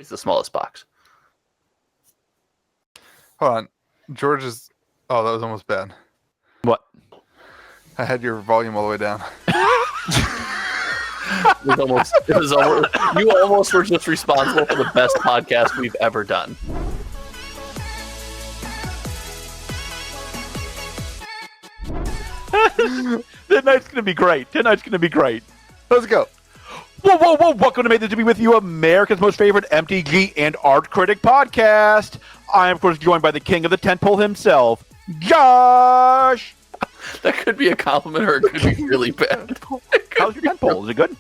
It's the smallest box. Hold on. George is... Oh, that was almost bad. What? I had your volume all the way down. It was almost, you almost were just responsible for the best podcast we've ever done. Tonight's going to be great. Tonight's going to be great. Let's go. Whoa, whoa, whoa. Welcome to Made This to Be With You, America's most favorite MTG and art critic podcast. I am, of course, joined by the king of the tentpole himself, Josh. That could be a compliment or it could be really bad. How's your tentpole? Is it good?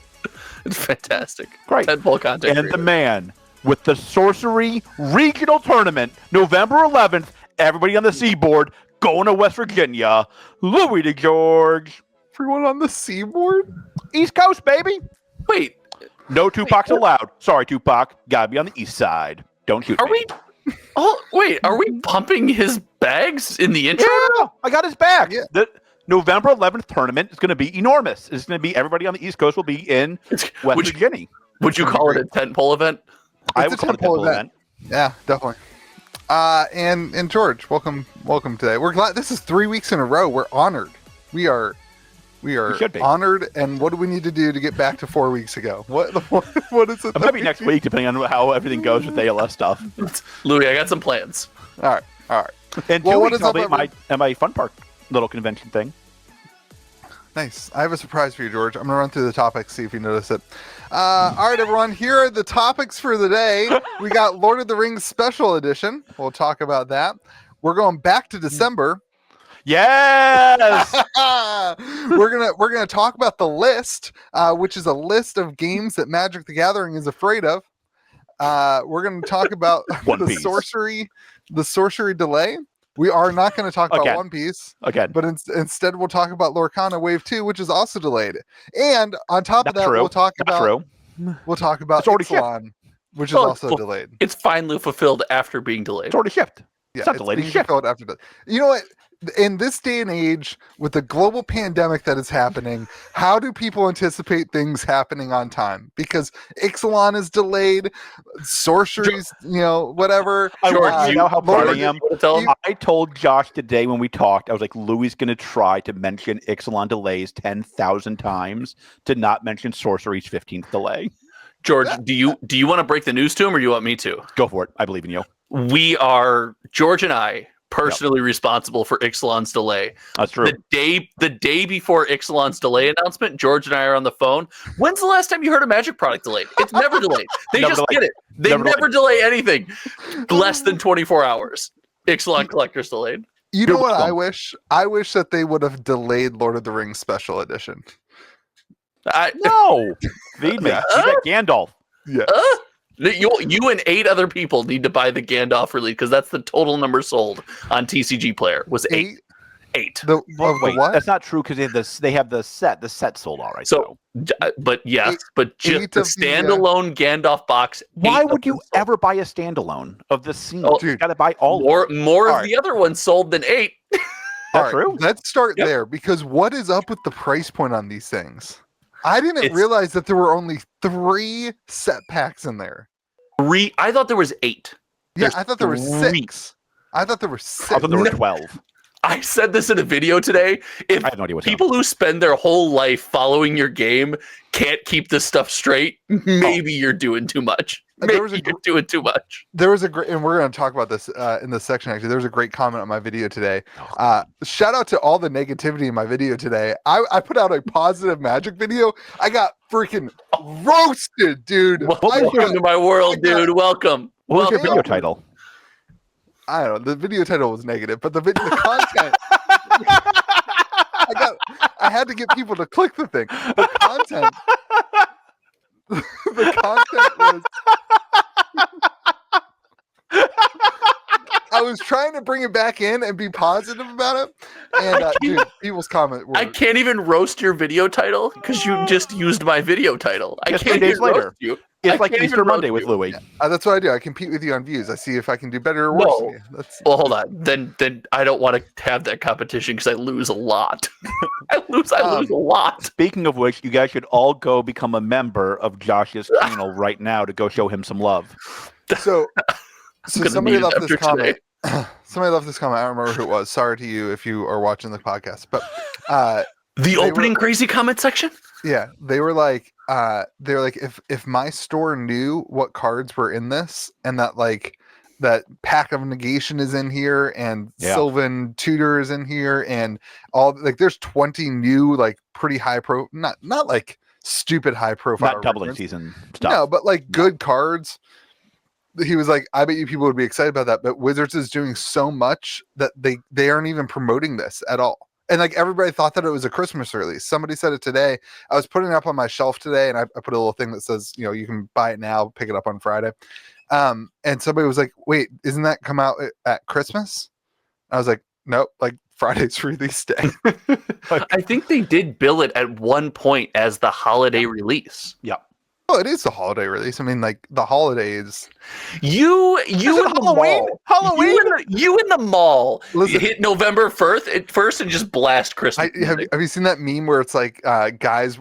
It's fantastic. Great. Tentpole content. And the man with the Sorcery Regional Tournament, November 11th, everybody on the seaboard going to West Virginia, Louis DeGeorge. Everyone on the seaboard? East Coast, baby. Wait. No Tupacs allowed. Sorry, Tupac. Gotta be on the east side. Don't shoot me. Are we pumping his bags in the intro? Yeah, I got his back. Yeah. The November 11th tournament is going to be enormous. It's going to be everybody on the East Coast will be in West Virginia. Would you call it a tentpole event? I would call it a tentpole event. Yeah, definitely. And George, welcome today. We're glad this is 3 weeks in a row. We're honored. We are honored. And what do we need to do to get back to 4 weeks ago? What is it? Maybe next week, depending on how everything goes with ALS stuff. Louis, I got some plans. All right. And 2 weeks, I'll be at my fun park little convention thing. Nice. I have a surprise for you, George. I'm going to run through the topics, see if you notice it. All right, everyone. Here are the topics for the day. We got Lord of the Rings Special Edition. We'll talk about that. We're going back to December. Yes. We're gonna talk about the list, which is a list of games that Magic the Gathering is afraid of. We're gonna talk about the sorcery delay. We are not going to talk about One Piece again, but instead we'll talk about Lorcana Wave 2, which is also delayed. And on top of that, we'll talk about Exelon, which is also delayed. It's finally fulfilled after being delayed. It's already shipped. Yeah, it's not delayed. It's fulfilled after that. You know what? In this day and age, with the global pandemic that is happening, how do people anticipate things happening on time? Because Exelon is delayed, sorceries, whatever. George, you know how proud I am. I told Josh today when we talked, I was like, Louis is going to try to mention Exelon delays 10,000 times to not mention Sorcery's 15th delay. George, do you want to break the news to him, or do you want me to? Go for it. I believe in you. We are, George and I, personally responsible for Exelon's delay. That's true. The day before Exelon's delay announcement, George and I are on the phone. When's the last time you heard a Magic product delayed? It's never delayed. They just get it. They never delay anything. Less than 24 hours. Exelon Collector's delayed. You know what I wish? I wish that they would have delayed Lord of the Rings Special Edition. No. Feed me. You got Gandalf. Yes. You and 8 other people need to buy the Gandalf release because that's the total number sold on TCG Player was 8. 8. Wait, what? That's not true because they have the set. The set sold all right. So, but yes, but just the standalone Gandalf box. Why would you ever buy a standalone of the scene? Dude, you got to buy all more of the other ones sold than 8. That's true. Let's start there because what is up with the price point on these things? I didn't realize that there were only 3 set packs in there. 3? I thought there was 8. Yeah, I thought there were 6. I thought there were 6. I thought there were 12. I said this in a video today. If I have no idea what's people who spend their whole life following your game can't keep this stuff straight, maybe you're doing too much. You're doing too much. There was a great, and we're going to talk about this in this section. Actually, there was a great comment on my video today. Shout out to all the negativity in my video today. I put out a positive Magic video. I got freaking roasted, dude. Welcome to my world, dude. Welcome. What was your video title? I don't know. The video title was negative, but the content. I had to get people to click the thing. The content. The content was. I was trying to bring it back in and be positive about it, and dude, people's comment. I can't even roast your video title because you just used my video title. I can't even roast you. It's like Easter Monday with Louis. Yeah. That's what I do. I compete with you on views. I see if I can do better or worse than you. Well, hold on. Then I don't want to have that competition because I lose a lot. I lose a lot. Speaking of which, you guys should all go become a member of Josh's channel right now to go show him some love. So somebody left this comment. Somebody left this comment. I don't remember who it was. Sorry to you if you are watching the podcast. But the opening crazy comment section? Yeah. They were like, if my store knew what cards were in this and that like that Pack of Negation is in here and Sylvan Tutor is in here and all like there's 20 new like pretty high not like stupid high profile, not doubling season stuff. No, but like good cards. He was like, I bet you people would be excited about that, but Wizards is doing so much that they aren't even promoting this at all. And like everybody thought that it was a Christmas release. Somebody said it today. I was putting it up on my shelf today, and I put a little thing that says, you know, you can buy it now, pick it up on Friday. And somebody was like, "Wait, isn't that come out at Christmas?" I was like, "Nope, like Friday's release day." I think they did bill it at one point as the holiday release. Yeah. Well, it is the holiday release. I mean, like the holidays. You in the mall. Halloween. You in the mall. Listen, you hit November 1st and just blast Christmas. Have you seen that meme where it's like guys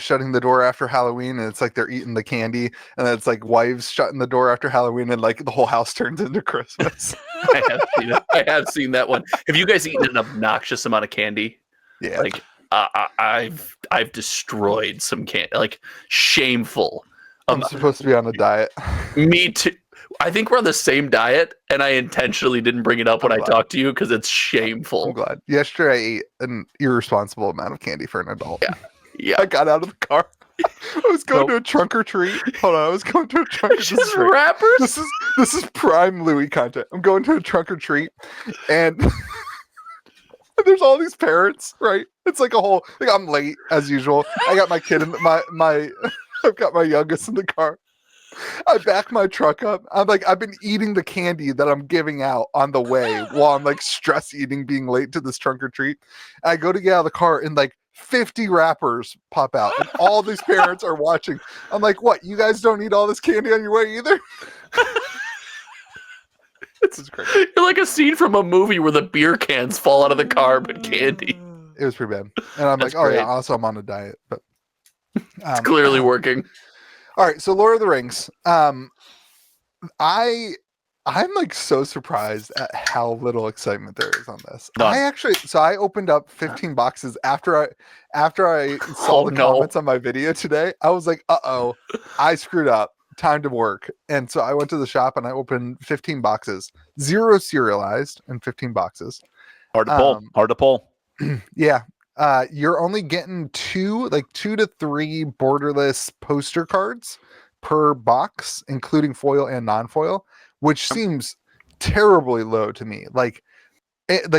shutting the door after Halloween and it's like they're eating the candy and then it's like wives shutting the door after Halloween and like the whole house turns into Christmas. I have seen that one. Have you guys eaten an obnoxious amount of candy? Yeah. Like I've destroyed some candy, like shameful. I'm supposed to be on a diet. Me too. I think we're on the same diet, and I intentionally didn't bring it up when I talked to you because it's shameful. I'm glad. Yesterday I ate an irresponsible amount of candy for an adult. Yeah. I got out of the car. I was going to a trunk or treat. Hold on, I was going to a trunk or treat. Just rappers? This is prime Louis content. I'm going to a trunk or treat, and there's all these parents, right? It's like a whole like I'm late as usual. I got my kid in I've got my youngest in the car. I back my truck up. I'm like, I've been eating the candy that I'm giving out on the way while I'm like stress eating being late to this trunk or treat. I go to get out of the car and like 50 wrappers pop out and all these parents are watching. I'm like, what? You guys don't eat all this candy on your way either? This is great. You're like a scene from a movie where the beer cans fall out of the car, but candy. It was pretty bad. And I'm like, oh yeah, also I'm on a diet, but it's clearly working. All right, so Lord of the Rings. I'm like so surprised at how little excitement there is on this. None. I opened up 15 boxes after I saw the comments on my video today. I was like, uh-oh, I screwed up. Time to work. And so I went to the shop and I opened 15 boxes, 0 serialized and 15 boxes. Hard to pull. Yeah. You're only getting 2 to 3 borderless poster cards per box, including foil and non-foil, which seems terribly low to me. Like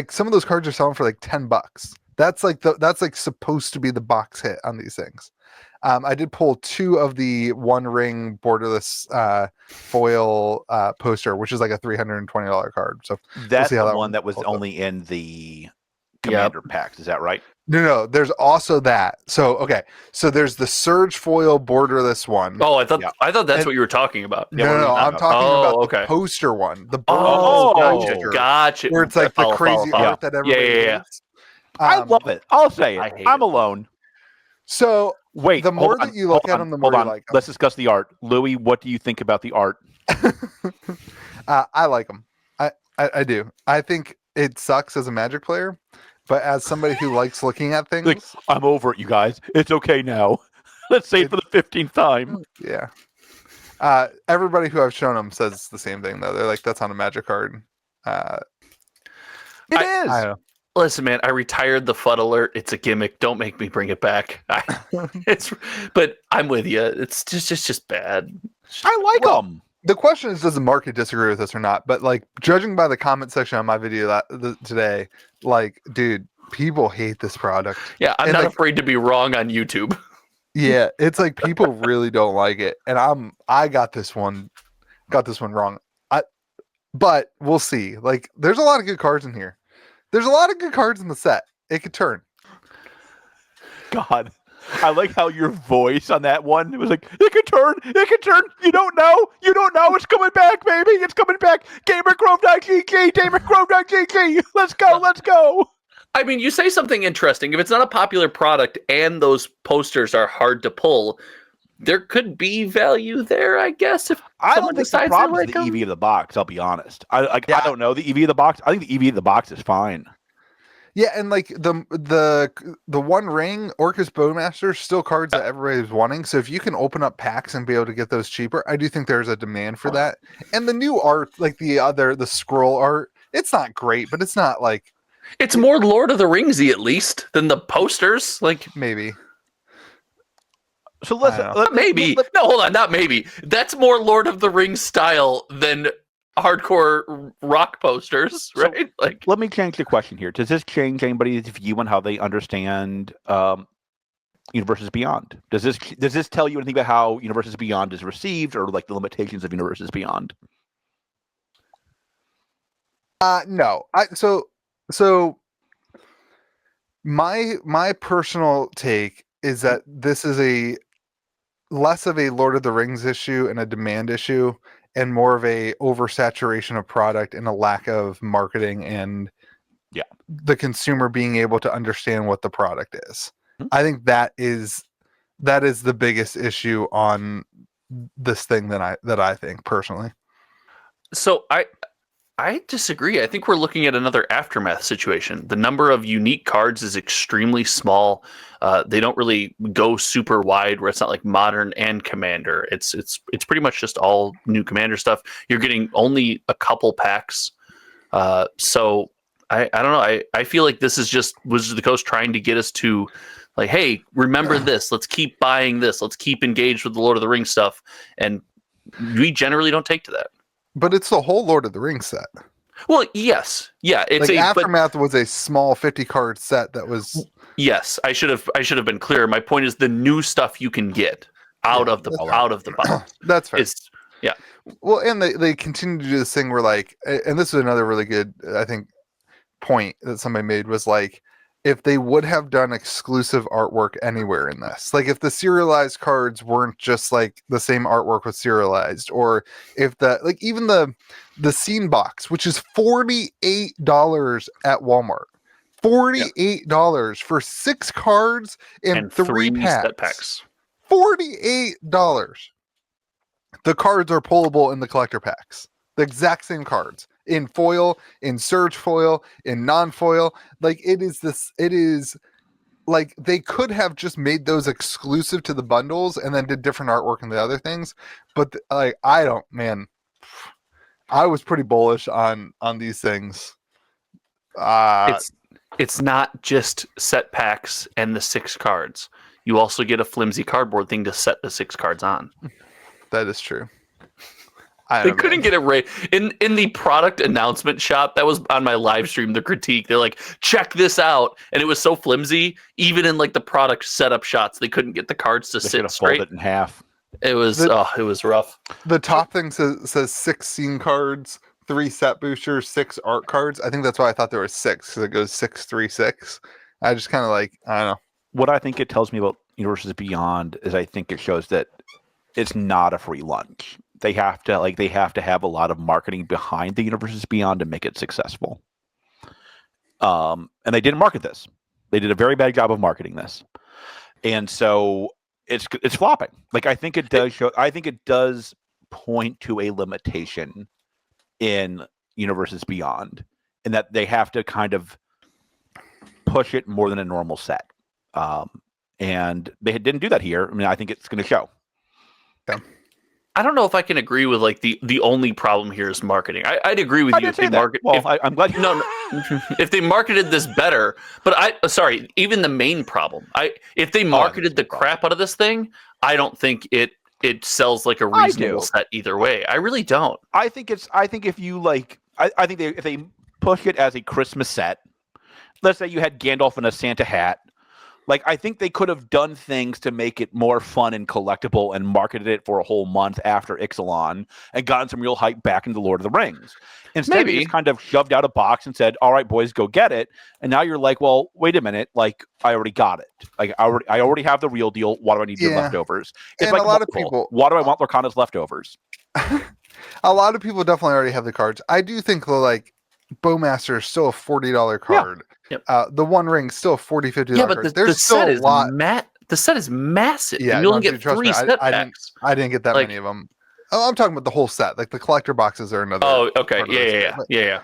some of those cards are selling for like $10. That's like supposed to be the box hit on these things. I did pull 2 of the One Ring borderless foil poster, which is like a $320 card. So that's the one that was only in the Commander packs. Is that right? No. There's also that. So okay. So there's the Surge foil borderless one. Oh, I thought that's what you were talking about. No. I'm talking about the poster one. The gotcha. Where it's like the crazy art that everybody hates. I love it. I'll say it. I'm alone. So wait, the more that you look at them, the more you like them. Let's discuss the art. Louis, what do you think about the art? I like them. I do. I think it sucks as a Magic player, but as somebody who likes looking at things, like, I'm over it, you guys. It's okay now. Let's say it for the 15th time. Yeah. Everybody who I've shown them says the same thing though. They're like, "That's on a Magic card." It is. I know. Listen, man, I retired the FUD alert. It's a gimmick. Don't make me bring it back. But I'm with you. It's just bad. I like them. The question is, does the market disagree with this or not? But like, judging by the comment section on my video today, like, dude, people hate this product. Yeah, I'm not afraid to be wrong on YouTube. Yeah, it's like people really don't like it, and I got this one wrong. But we'll see. Like, there's a lot of good cards in here. There's a lot of good cards in the set. It could turn. God. I like how your voice on that one, it was like, it can turn. You don't know. It's coming back, baby. It's coming back. GamerGrove.gg. Let's go. I mean, you say something interesting. If it's not a popular product and those posters are hard to pull, there could be value there, I guess. If I don't think the problem is the EV of the box, I'll be honest. I don't know the EV of the box. I think the EV of the box is fine. Yeah, and like the One Ring Orcus Bowmaster, still cards that everybody's wanting. So if you can open up packs and be able to get those cheaper, I do think there's a demand for that. And the new art, like the scroll art, it's not great, but it's not like it's more Lord of the Ringsy at least than the posters. Like maybe. So maybe. No, hold on, not maybe. That's more Lord of the Rings style than hardcore rock posters, right? Like, let me change the question here. Does this change anybody's view on how they understand Universes Beyond? Does this tell you anything about how Universes Beyond is received, or like the limitations of Universes Beyond? No. So my personal take is that this is a less of a Lord of the Rings issue and a demand issue, and more of a oversaturation of product and a lack of marketing and the consumer being able to understand what the product is. Mm-hmm. I think that is the biggest issue on this thing that I think personally. So I disagree. I think we're looking at another Aftermath situation. The number of unique cards is extremely small. They don't really go super wide where it's not like Modern and Commander. It's pretty much just all new Commander stuff. You're getting only a couple packs. So I don't know. I feel like this is just Wizards of the Coast trying to get us to like, hey, remember this. Let's keep buying this. Let's keep engaged with the Lord of the Rings stuff. And we generally don't take to that. But it's the whole Lord of the Rings set. Well, yes. Yeah. It's like Aftermath was a small 50-card set that was... Yes, I should have been clear. My point is the new stuff you can get out of the box. That's fair. Yeah. Well, and they continue to do this thing where like, and this is another really good, I think, point that somebody made was like, if they would have done exclusive artwork anywhere in this, like if the serialized cards weren't just like the same artwork with serialized, or if even the scene box, which is $48 at Walmart, $48 for 6 cards and 3 packs. $48. The cards are pullable in the collector packs. The exact same cards. In foil, in surge foil, in non-foil. Like it is like they could have just made those exclusive to the bundles and then did different artwork and the other things. But I was pretty bullish on these things. It's not just set packs and the 6 cards. You also get a flimsy cardboard thing to set the 6 cards on. That is true. They couldn't get it right in the product announcement shot that was on my live stream. The critique, they're like, check this out, and it was so flimsy. Even in like the product setup shots, they couldn't get the cards to sit straight. Fold it in half. It was it was rough. The top thing says 6 scene cards, 3 set boosters, 6 art cards. I think that's why I thought there was 6 because it goes 6, 3, 6. I just kind of like, I don't know. What I think it tells me about Universes Beyond is I think it shows that it's not a free lunch. They have to have a lot of marketing behind the Universes Beyond to make it successful. And they didn't market this. They did a very bad job of marketing this. And so it's flopping. Like I think it does point to a limitation in Universes Beyond, in that they have to kind of push it more than a normal set. And they didn't do that here. I mean, I think it's going to show. Yeah. I don't know if I can agree with like the only problem here is marketing. I'd agree with you if they market. Well, I'm glad. No, if they marketed this better, but even the main problem. If they marketed the crap out of this thing, I don't think it sells like a reasonable set either way. I really don't. I think if they push it as a Christmas set, let's say you had Gandalf in a Santa hat, Like, I think they could have done things to make it more fun and collectible and marketed it for a whole month after Exelon and gotten some real hype back into Lord of the Rings. Instead, they just kind of shoved out a box and said, all right, boys, go get it. And now you're like, well, wait a minute. Like, I already got it. Like, I already have the real deal. Why do I need your leftovers? It's and like a lot of people. Why do I want Lorcana's leftovers? A lot of people definitely already have the cards. I do think, though, like, Bowmaster is still a $40 card. Yeah. Yep. The One Ring still a $40, $50 yeah, but card. the set is the set is massive. Yeah, you only get 3 set packs. I didn't get that many of them. Oh, I'm talking about the whole set. Like the collector boxes are another. Oh, okay. Yeah.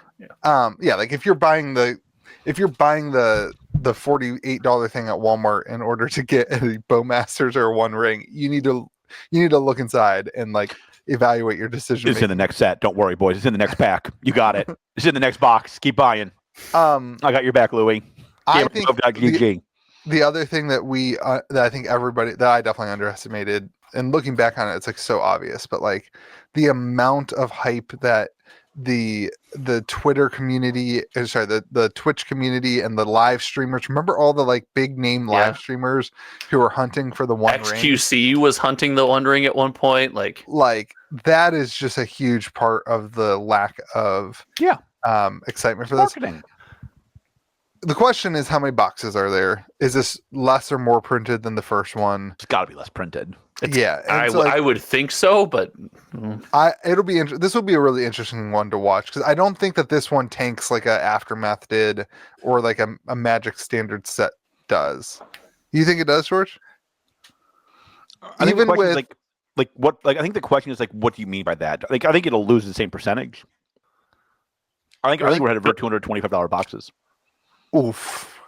Like if you're buying the $48 thing at Walmart in order to get a Bowmasters or a One Ring, you need to look inside and like evaluate your decision. It's in the next set. Don't worry, boys. It's in the next pack. You got it. It's in the next box. Keep buying. I got your back, Louie. I think the other thing that that I think everybody that I definitely underestimated, and looking back on it, it's like so obvious, but like the amount of hype that the Twitter community, the Twitch community and the live streamers. Remember all the like big name live streamers who were hunting for the One Ring? XQC was hunting the One Ring at one point. Like that is just a huge part of the lack of excitement for this. Marketing. The question is, how many boxes are there? Is this less or more printed than the first one? It's got to be less printed. I would think so, but it'll be this will be a really interesting one to watch because I don't think that this one tanks like a Aftermath did or like a Magic Standard set does. You think it does, George? I think the question is what? Like I think the question is like, what do you mean by that? Like I think it'll lose the same percentage. I think we're headed for $225 boxes. Oof!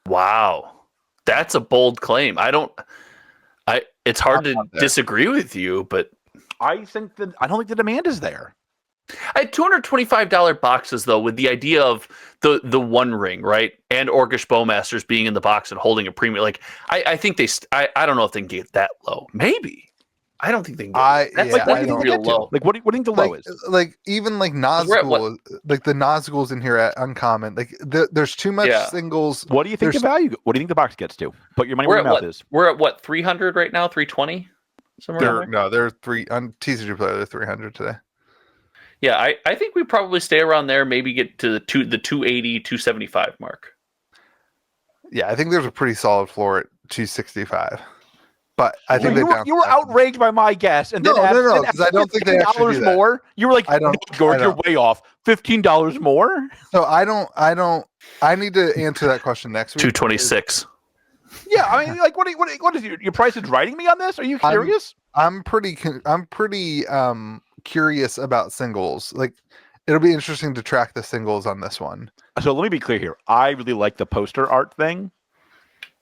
Wow, that's a bold claim. It's hard to disagree with you, but I don't think the demand is there. $225 boxes though, with the idea of the One Ring, right, and Orcish Bowmasters being in the box and holding a premium. Like I think I don't know if they can get that low. Maybe. I don't think they can get that's like what do you think real low. Like what do you think the low is? Like even like Nazgul, like the Nazguls in here at Uncommon, like there's too much singles. What do you think the value? What do you think the box gets to? Put your money where your mouth is. We're at what, 300 right now? 320? Somewhere. They're three on TCG Player. They're 300 today. Yeah, I think we probably stay around there. Maybe get to the 280, 275 mark. Yeah, I think there's a pretty solid floor at 265. But I think you were outraged by my guess, and then no, because I don't think they actually do that. More. You were like, George, you're way off. $15 more. So I need to answer that question next week. 226. Yeah, I mean, like, what is your price is writing me on this? Are you curious? I'm pretty curious about singles. Like, it'll be interesting to track the singles on this one. So let me be clear here. I really like the poster art thing.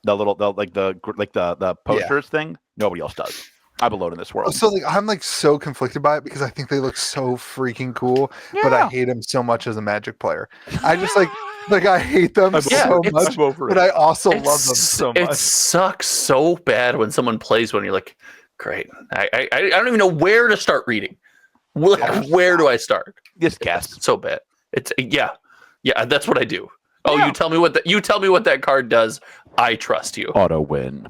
The posters thing. Nobody else does. I'm alone in this world. So like I'm like so conflicted by it because I think they look so freaking cool, but I hate them so much as a Magic player. I just like I hate them so much, but I also love them so much. It sucks so bad when someone plays one. You're like, great. I don't even know where to start reading. Where do I start? Just guess. So bad. It's that's what I do. Oh, you tell me what that card does. I trust you. Auto win.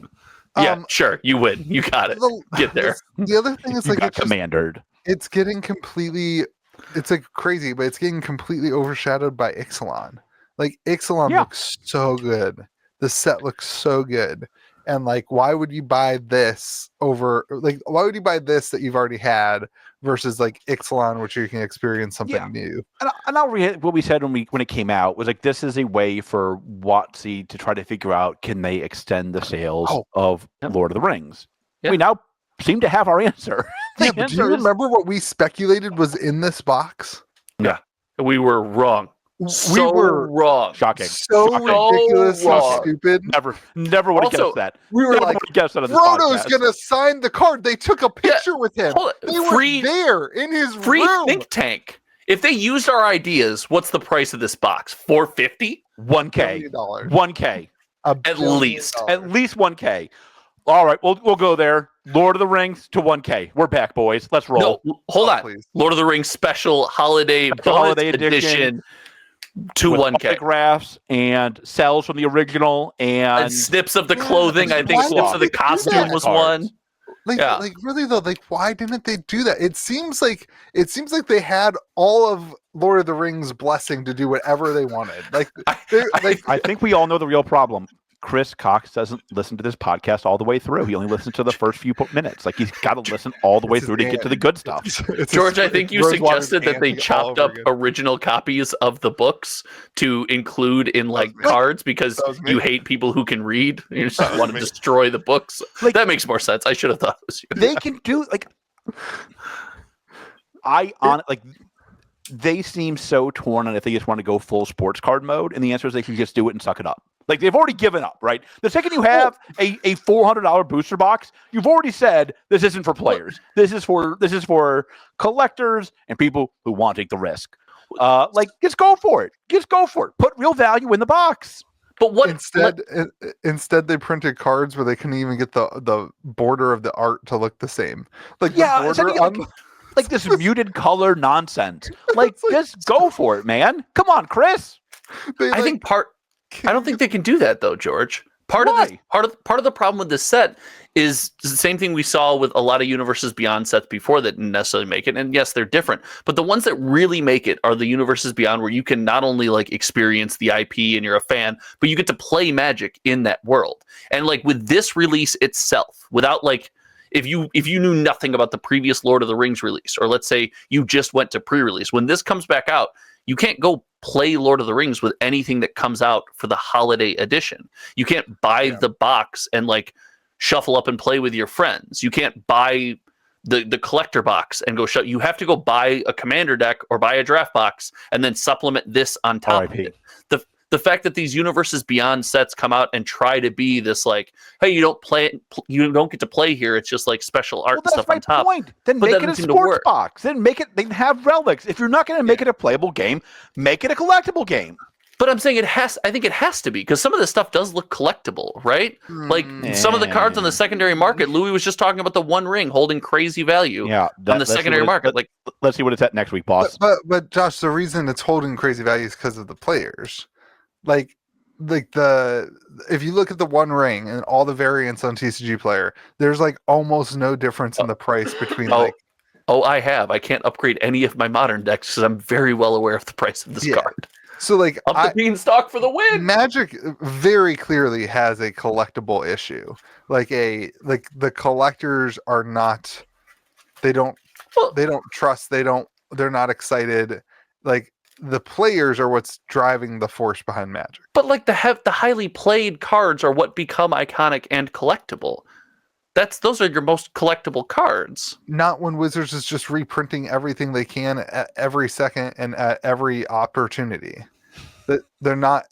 Yeah, sure. You win. You got it. Get there. The other thing is like it's commandered. It's getting completely. It's like crazy, but it's getting completely overshadowed by Exelon. Like Exelon looks so good. The set looks so good. And like, why would you buy this over? Like, why would you buy this that you've already had versus like Exelon, which you can experience something new? And I'll read what we said when it came out was like, this is a way for WotC to try to figure out, can they extend the sales of Lord of the Rings? Yep. We now seem to have our answer. But do you remember what we speculated was in this box? Yeah, we were wrong. We were wrong. Shocking. So ridiculous, so stupid. Never would have guessed that. We were like, Frodo's going to sign the card. They took a picture with him. They were there in his room. Think tank. If they used our ideas, what's the price of this box? $450? $1K. $1K. At least. At least $1K. All right, we'll go there. Lord of the Rings to $1K. We're back, boys. Let's roll. No, hold on. Please. Lord of the Rings special holiday edition. to 1K. Autographs and cells from the original and snips of the clothing. I think Why snips did of the they do costume that? was one. Like really though, like why didn't they do that? It seems like they had all of Lord of the Rings' blessing to do whatever they wanted. I think we all know the real problem. Chris Cox doesn't listen to this podcast all the way through. He only listens to the first few minutes. Like he's got to listen all the way through to get to the good stuff. George, I think you suggested that they chopped up original copies of the books to include in cards because you hate people who can read. You just want to destroy the books. That makes more sense. I should have thought it was you. They can do they seem so torn on if they just want to go full sports card mode, and the answer is they can just do it and suck it up. Like they've already given up, right? The second you have a $400 booster box, you've already said this isn't for players. This is for collectors and people who want to take the risk. Just go for it. Just go for it. Put real value in the box. But what instead they printed cards where they couldn't even get the border of the art to look the same. This muted color nonsense. Just go for it, man. Come on, Chris. I don't think they can do that though, George. Part of the problem with this set is the same thing we saw with a lot of Universes Beyond sets before that didn't necessarily make it. And yes, they're different, but the ones that really make it are the Universes Beyond, where you can not only experience the IP and you're a fan, but you get to play Magic in that world. And with this release itself, without if you knew nothing about the previous Lord of the Rings release, or let's say you just went to pre-release, when this comes back out, you can't go play Lord of the Rings with anything that comes out for the holiday edition. You can't buy the box and shuffle up and play with your friends. You can't buy the collector box and go you have to go buy a commander deck or buy a draft box and then supplement this on top of it. The fact that these Universes Beyond sets come out and try to be this hey, you don't get to play here. It's just special art and stuff on top. Point. Then make it a sports box. Then they can have relics. If you're not going to make it a playable game, make it a collectible game. But I'm saying I think it has to be, because some of this stuff does look collectible, right? Some of the cards on the secondary market, Louis was just talking about the One Ring holding crazy value on the secondary market. Let's see what it's at next week, boss. But Josh, the reason it's holding crazy value is because of the players. If you look at the One Ring and all the variants on TCG Player, there's almost no difference in the price between I can't upgrade any of my modern decks because I'm very well aware of the price of this card. So up the beanstalk for the win. Magic very clearly has a collectible issue. The collectors are not. They don't trust. They're not excited. The players are what's driving the force behind Magic. But the highly played cards are what become iconic and collectible. Those are your most collectible cards. Not when Wizards is just reprinting everything they can at every second and at every opportunity. They're not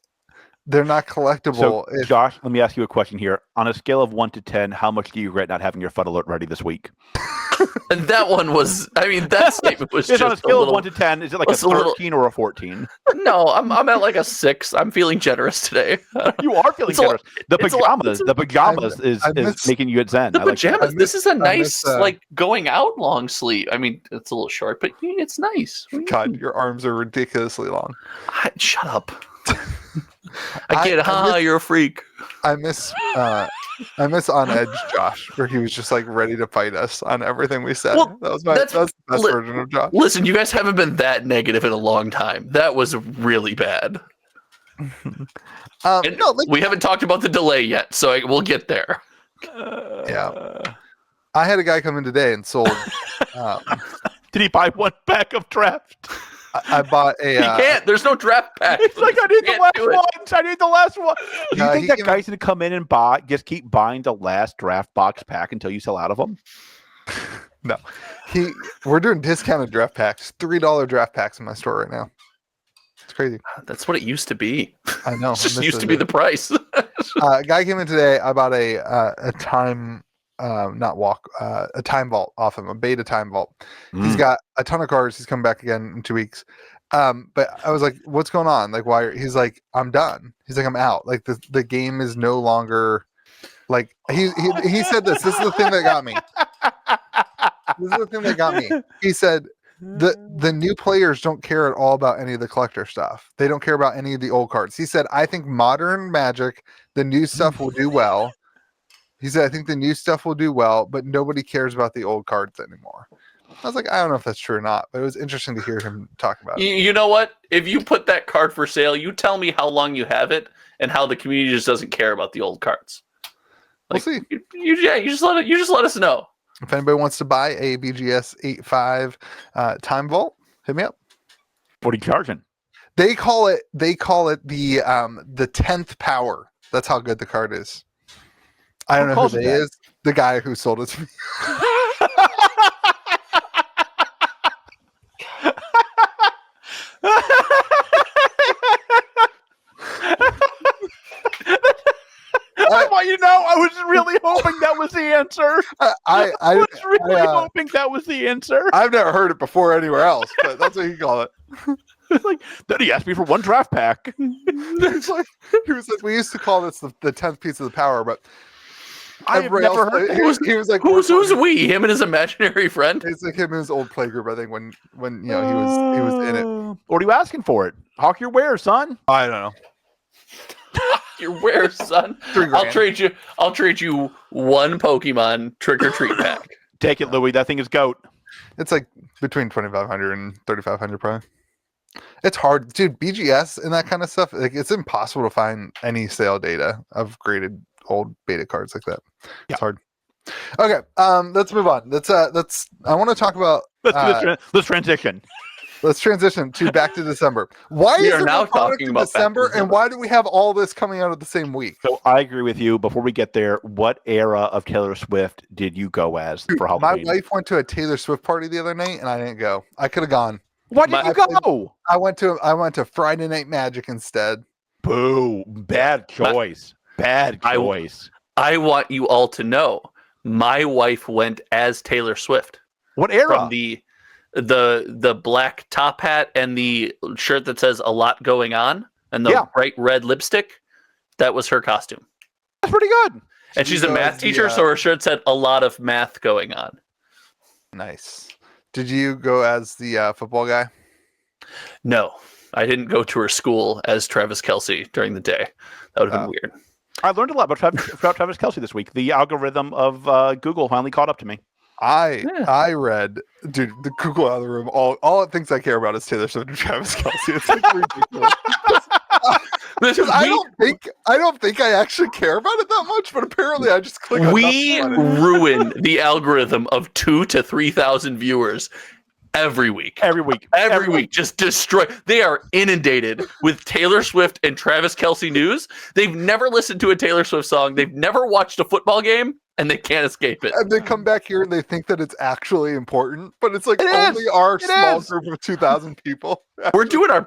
collectible. So, Josh, let me ask you a question here. On a scale of 1 to 10, how much do you regret not having your FUD alert ready this week? And that one was, that statement was just on a scale of 1 to 10. Is it a 13 or a 14? No, I'm at a 6. I'm feeling generous today. You are feeling generous. The pajamas is making you at Zen. The pajamas. This is a nice going out long sleeve. It's a little short, but it's nice. God, your arms are ridiculously long. Shut up. I get you're a freak. I miss On Edge Josh, where he was just ready to fight us on everything we said. Well, that was the best version of Josh. Listen, you guys haven't been that negative in a long time. That was really bad. We haven't talked about the delay yet, so we'll get there. I had a guy come in today and sold. Did he buy one pack of draft? I bought a. He can't. There's no draft pack. It's I need the last one. I need the last one. Do you think that guy's going to come in and keep buying the last draft box pack until you sell out of them? No. We're doing discounted draft packs. $3 draft packs in my store right now. It's crazy. That's what it used to be. I know. It just used to be the price. A guy came in today. I bought a time. A time vault off him, a beta time vault. He's got a ton of cards. He's coming back again in 2 weeks. But I was like, what's going on? Why? He's like, I'm done. He's like, I'm out. The game is no longer he said this. This is the thing that got me. He said, the new players don't care at all about any of the collector stuff. They don't care about any of the old cards. He said, I think modern Magic, the new stuff will do well. He said, I think the new stuff will do well, but nobody cares about the old cards anymore. I was like, I don't know if that's true or not, but it was interesting to hear him talk about it. You know what? If you put that card for sale, you tell me how long you have it and how the community just doesn't care about the old cards. Like, we'll see. You just let us know. If anybody wants to buy a BGS 8.5 Time Vault, hit me up. What are you charging? They call it the 10th power. That's how good the card is. I don't know who they is. The guy who sold it to me. I was really hoping that was the answer. I was really hoping that was the answer. I've never heard it before anywhere else, but that's what he called it. Like, then he asked me for one draft pack. He was like, we used to call this the 10th piece of the power, but I've never heard. He was like, who's we? Him and his imaginary friend? It's like him and his old playgroup. I think when he was in it. What are you asking for it? Hawk your wares, son. I don't know. Your wares, son. I'll trade you one Pokemon trick or treat pack. Take it, Louis. That thing is goat. It's like between 2,500 and 3,500 probably. It's hard, dude. BGS and that kind of stuff. Like, it's impossible to find any sale data of graded old beta cards like that. It's hard. Okay, let's move on. I want to talk about. Let's transition. Let's transition to back to December. Why we is are now talking about December, and why do we have all this coming out at the same week? So I agree with you. Before we get there, what era of Taylor Swift did you go as for Halloween? My wife went to a Taylor Swift party the other night, and I didn't go. I could have gone. Why did you go? I went to Friday Night Magic instead. Boo! Bad choice. Bad choice. I want you all to know, my wife went as Taylor Swift. What era? From the black top hat and the shirt that says "a lot going on" and the bright red lipstick. That was her costume. That's pretty good. And she's a math teacher, so her shirt said "a lot of math going on." Nice. Did you go as the football guy? No, I didn't go to her school as Travis Kelce during the day. That would have been weird. I learned a lot about Travis Kelce this week. The algorithm of Google finally caught up to me. I read, dude, the Google algorithm. All it thinks I care about is Taylor Swift and Travis Kelce. It's like ridiculous. I don't think I actually care about it that much, but apparently I just click on We ruin the algorithm of 2,000 to 3,000 viewers every week. Every week. Just destroy. They are inundated with Taylor Swift and Travis Kelce news. They've never listened to a Taylor Swift song. They've never watched a football game, and they can't escape it. And they come back here and they think that it's actually important, but it's like only our small group of 2,000 people. We're doing our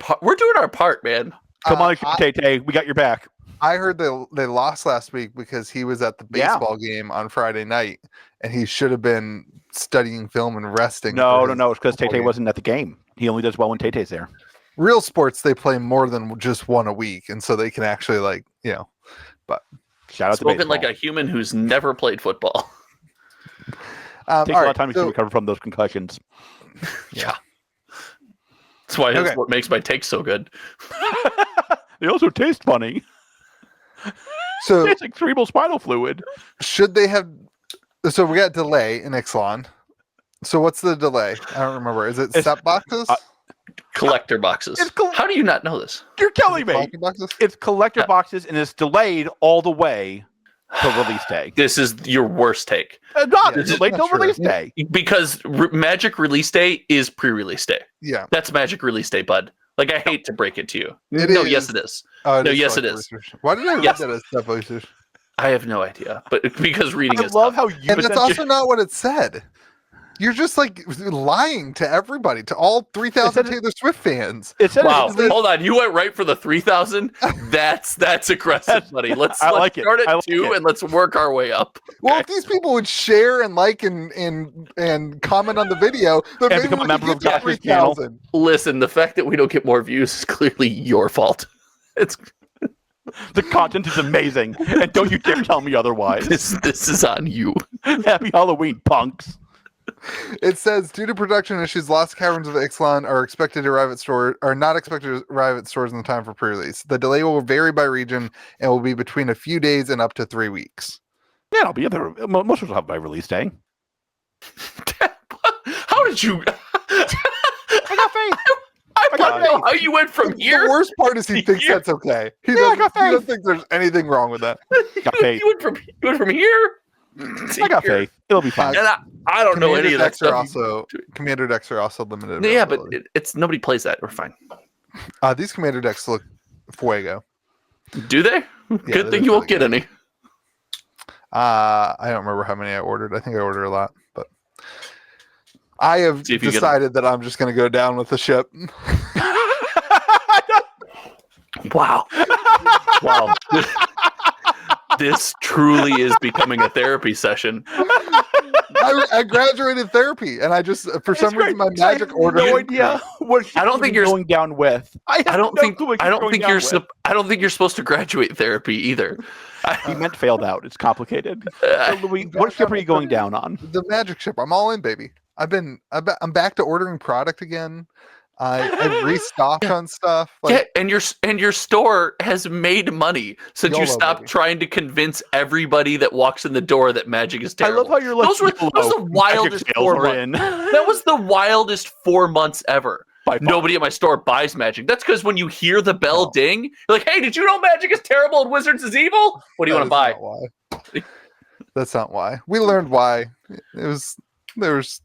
part, man. Come on, Tay. We got your back. I heard they lost last week because he was at the baseball game on Friday night, and he should have been studying film and resting. No. It's because Tay wasn't at the game. He only does well when Tay-Tay's there. Real sports, they play more than just one a week, and so they can actually But shout out to spoken like a human who's never played football. Takes a lot of time to recover from those concussions. Yeah. That's why that's what makes my takes so good. They also taste funny. So it's like cerebral spinal fluid. Should they have? So we got delay in Exelon. So what's the delay? I don't remember. Is it set boxes? Collector boxes. How do you not know this? You're telling me. It's collector boxes, and it's delayed all the way to release day. This is your worst take. It's delayed till release day. Because Magic release day is pre-release day. Yeah. That's Magic release day, bud. Like, I hate to break it to you. Yes, it is. Yes, it is. Why did I read that as stuff research? I have no idea, but because reading is love how you. And that's also not what it said. You're just like lying to everybody, to all 3,000 Taylor Swift fans. Wow! Hold on, you went right for the 3,000. That's aggressive, buddy. Let's start at 2 and let's work our way up. Well, if these people would share and like and comment on the video, then maybe become a member of Josh's channel. Listen, the fact that we don't get more views is clearly your fault. It's the content is amazing, and don't you dare tell me otherwise. This is on you. Happy Halloween, punks. It says, due to production issues, Lost Caverns of Exelon are not expected to arrive at stores in the time for pre-release. The delay will vary by region and will be between a few days and up to 3 weeks. Yeah, it'll be there. Most will have by release day. How did you? I got faith. I don't know how you went from here. The worst part is he thinks that's okay. He doesn't think there's anything wrong with that. Got faith. You went from here. I got faith. It'll be fine. And I don't know any of that stuff. Commander decks are also limited. Yeah, but it's nobody plays that. We're fine. These Commander decks look fuego. Do they? Yeah, Good thing you won't get any. I don't remember how many I ordered. I think I ordered a lot, but I have decided that I'm just going to go down with the ship. Wow. Wow. This truly is becoming a therapy session. I graduated therapy, and I just, for some reason, my Magic order. No idea what I don't think you're going down with. I don't think you're supposed to graduate therapy either. He meant failed out. It's complicated. So Louis, what ship are you going down on? The Magic ship. I'm all in, baby. I'm back to ordering product again. I've restocked on stuff. Like, yeah, and your store has made money since you stopped trying to convince everybody that walks in the door that Magic is terrible. I love how you're like, those were the wildest 4 months. That was the wildest 4 months ever. Nobody at my store buys Magic. That's because when you hear the bell ding, you're like, hey, did you know Magic is terrible and Wizards is evil? What do you want to buy? That's not why. We learned why. There was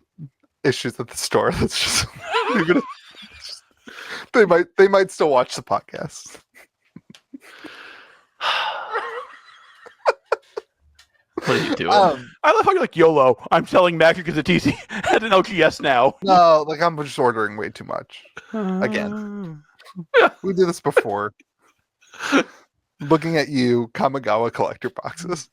issues at the store. That's just they might still watch the podcast. What are you doing? I love how you're like, YOLO. I'm selling Magic as a TC at an LGS now. No, like I'm just ordering way too much. Again. We did this before. Looking at you, Kamigawa collector boxes.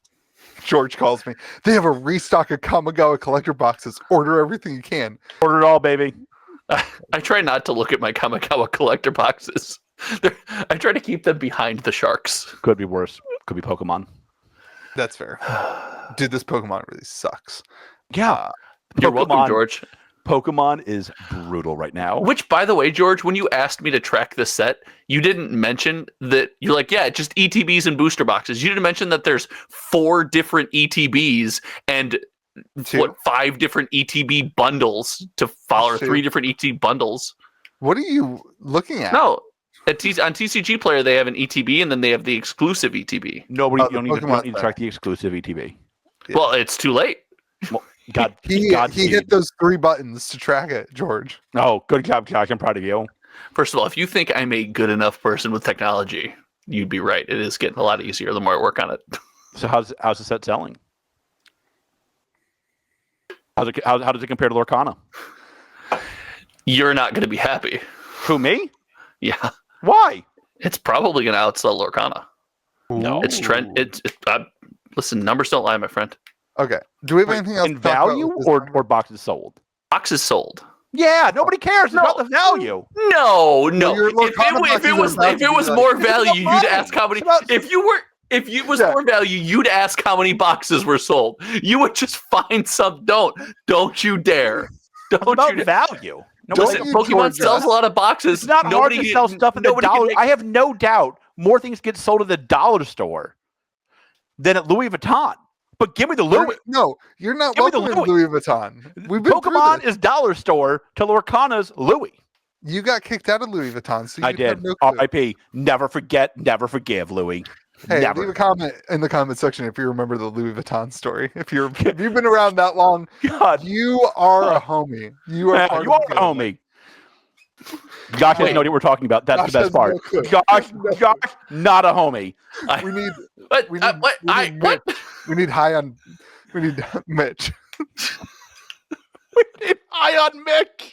George calls me. They have a restock of Kamigawa collector boxes. Order everything you can. Order it all, baby. I try not to look at my Kamigawa collector boxes. I try to keep them behind the sharks. Could be worse. Could be Pokemon. That's fair. Dude, this Pokemon really sucks. Yeah. You're welcome, George. Pokemon is brutal right now. Which, by the way, George, when you asked me to track the set, you didn't mention that you're like, yeah, just ETBs and booster boxes. You didn't mention that there's 4 different ETBs and 5 different ETB bundles to follow, or 3 different ETB bundles. What are you looking at? No. On TCG Player, they have an ETB, and then they have the exclusive ETB. You don't need to track the exclusive ETB. Yeah. Well, it's too late. Well, he hit those 3 buttons to track it, George. Oh, good job, Josh. I'm proud of you. First of all, if you think I'm a good enough person with technology, you'd be right. It is getting a lot easier the more I work on it. So how's the set selling? How does it compare to Lorcana? You're not going to be happy. Who, me? Yeah. Why? It's probably going to outsell Lorcana. No. It's trend. Listen, numbers don't lie, my friend. Okay. Do we have anything else in value or boxes sold? Boxes sold. Yeah, nobody cares about the value. No. If it was more value, you'd ask how many. If it was more value, you'd ask how many boxes were sold. You would just find some. Don't you dare. Don't you value. Listen, Pokemon sells a lot of boxes. It's not hard to sell stuff in the dollar. I have no doubt more things get sold at the dollar store than at Louis Vuitton. But give me the Louis. No, you're not welcome in Louis Vuitton. Pokemon is dollar store to Lorcana's Louis. You got kicked out of Louis Vuitton. So I did. RIP. Never forget, never forgive, Louis. Hey, leave a comment in the comment section if you remember the Louis Vuitton story. If you've been around that long, you are a homie. You are a homie. Josh has no idea what we're talking about. That's the best part. Josh, not a homie. We need Mitch. We need Mitch. We need high on Mick.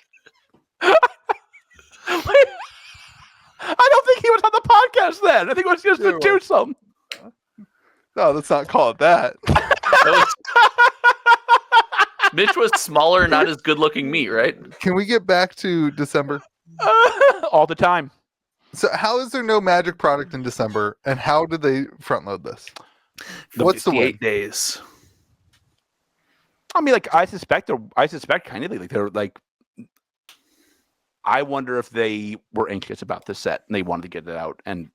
I don't think he was on the podcast then. I think it was just a twosome. No, let's not call it that. Mitch was smaller, not as good-looking meat, right? Can we get back to December? All the time. So how is there no Magic product in December, and how did they front load this? What's the 58 days. I mean, like I suspect kindly like they're like. I wonder if they were anxious about this set and they wanted to get it out and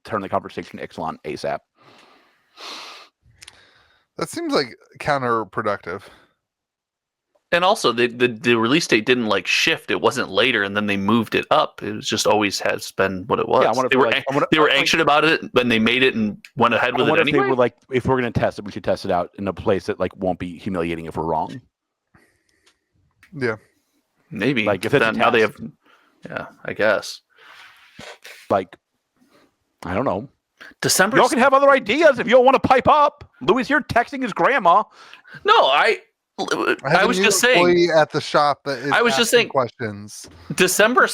turn the conversation to Exelon ASAP. That seems like counterproductive. And also, the release date didn't like shift. It wasn't later, and then they moved it up. It was just always has been what it was. Yeah, they were anxious about it when they made it and went ahead with it anyway. If they were like, if we're going to test it, we should test it out in a place that like won't be humiliating if we're wrong. Yeah, maybe. Like if it's now they have, yeah, I guess. Like, I don't know. December. Y'all can have other ideas if you don't want to pipe up. Louis here texting his grandma. No, I was just saying at the shop that is I was just saying questions. December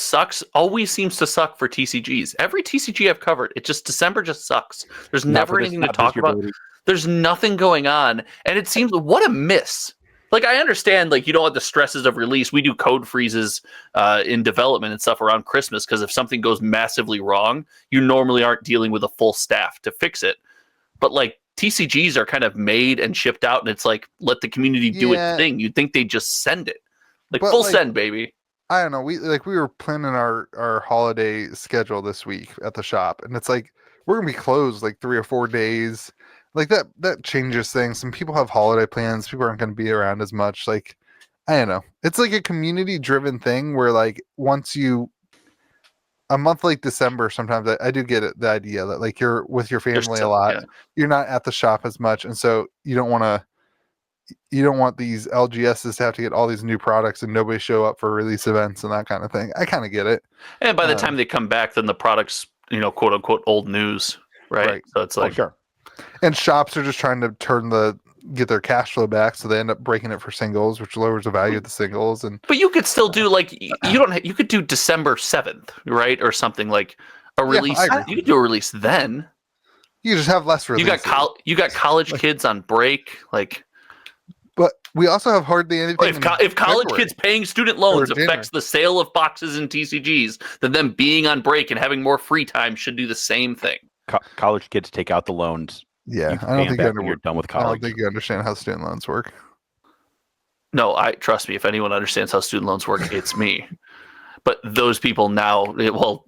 always seems to suck for TCGs. Every TCG I've covered, December just sucks. There's never anything to talk about. There's nothing going on, and it seems what a miss. Like I understand, like you don't have the stresses of release. We do code freezes in development and stuff around Christmas because if something goes massively wrong, you normally aren't dealing with a full staff to fix it. But like TCGs are kind of made and shipped out, and it's like let the community do its thing. You'd think they just send it, like full send, baby. I don't know. We were planning our holiday schedule this week at the shop, and it's like we're gonna be closed like 3 or 4 days. Like that changes things. Some people have holiday plans. People aren't going to be around as much. Like, I don't know. It's like a community driven thing where like a month like December, sometimes I do get it, the idea that like you're with your family a lot. Yeah. You're not at the shop as much. And so you don't want these LGSs to have to get all these new products and nobody show up for release events and that kind of thing. I kind of get it. And by the time they come back, then the product's, quote unquote old news. Right. So it's like, sure. And shops are just trying to get their cash flow back, so they end up breaking it for singles, which lowers the value of the singles. But you could still do like you could do December 7th, right, or something like a release. Yeah, you could do a release then. You just have less releases. You got college kids on break, like. But we also have hardly anything. If college kids paying student loans affects the sale of boxes and TCGs, then them being on break and having more free time should do the same thing. College kids take out the loans. Yeah, I don't think you're done with college. I don't think you understand how student loans work. No, trust me. If anyone understands how student loans work, it's me. But those people now,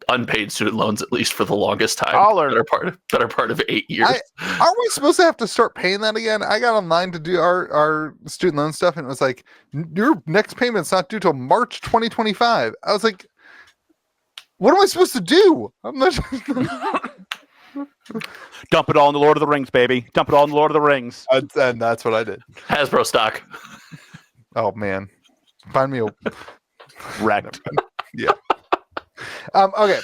unpaid student loans at least for the longest time. Better part of 8 years. Aren't we supposed to have to start paying that again? I got online to do our student loan stuff, and it was like your next payment's not due till March 2025. I was like, what am I supposed to do? I'm not. Dump it all in the Lord of the Rings, baby. Dump it all in the Lord of the Rings. And that's what I did. Hasbro stock. Oh, man. Find me a... Wrecked. Yeah. Okay.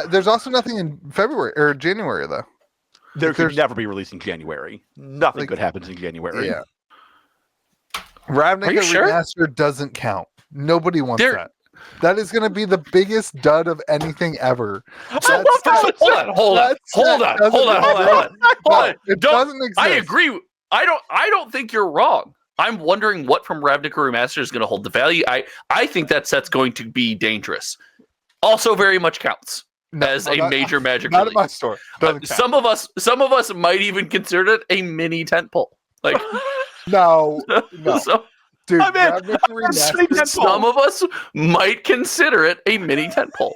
There's also nothing in February or January, though. There could never be released in January. Nothing good happens in January. Yeah. Ravnica Remastered doesn't count. Nobody wants that. That is going to be the biggest dud of anything ever. Hold on. It doesn't exist. I agree. I don't think you're wrong. I'm wondering what from Ravnica Remastered is going to hold the value. I think that set's going to be dangerous. Also, very much counts as a major Magic. Not at my store. Some of us might even consider it a mini tentpole. Like no. So, dude, some of us might consider it a mini tentpole.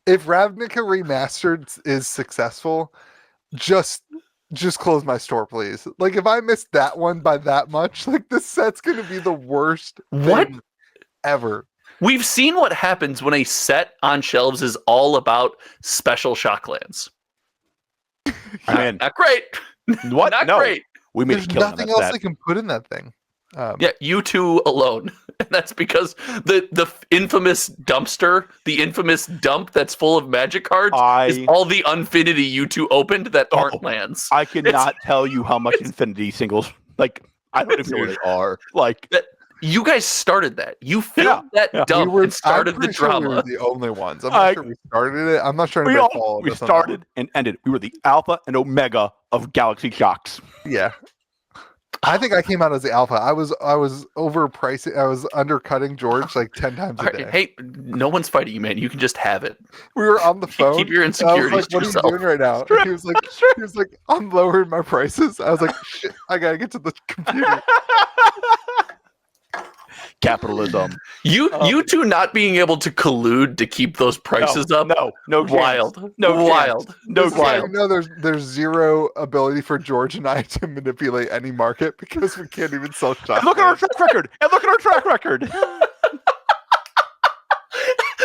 If Ravnica Remastered is successful, just close my store, please. Like, if I missed that one by that much, like, this set's going to be the worst thing ever. We've seen what happens when a set on shelves is all about special shocklands. I mean, not great. What? Not no. great. We made There's nothing else they can put in that thing. Yeah, you two alone. And that's because the infamous dumpster, the infamous dump that's full of Magic cards is all the Infinity you two opened that aren't lands. I cannot tell you how much Infinity singles, like, I don't even know where they are. Like, you guys started that. You filled that dump and started the drama. We were the only ones. I'm not sure we started it. I'm not sure we started and ended. We were the alpha and omega of Galaxy Shocks. Yeah. I think I came out as the alpha. I was overpricing. I was undercutting George like 10 times a day. Hey, no one's fighting you, man. You can just have it. We were on the phone. Keep your insecurities to yourself. What are you doing right now? He was like, I'm lowering my prices. I was like, shit, I gotta get to the computer. Capitalism. You two not being able to collude to keep those prices up. No, Wild. Chance. No, wild. Chance. No, wild. No, there's zero ability for George and I to manipulate any market because we can't even sell shots. Look at our track record. And look at our track record.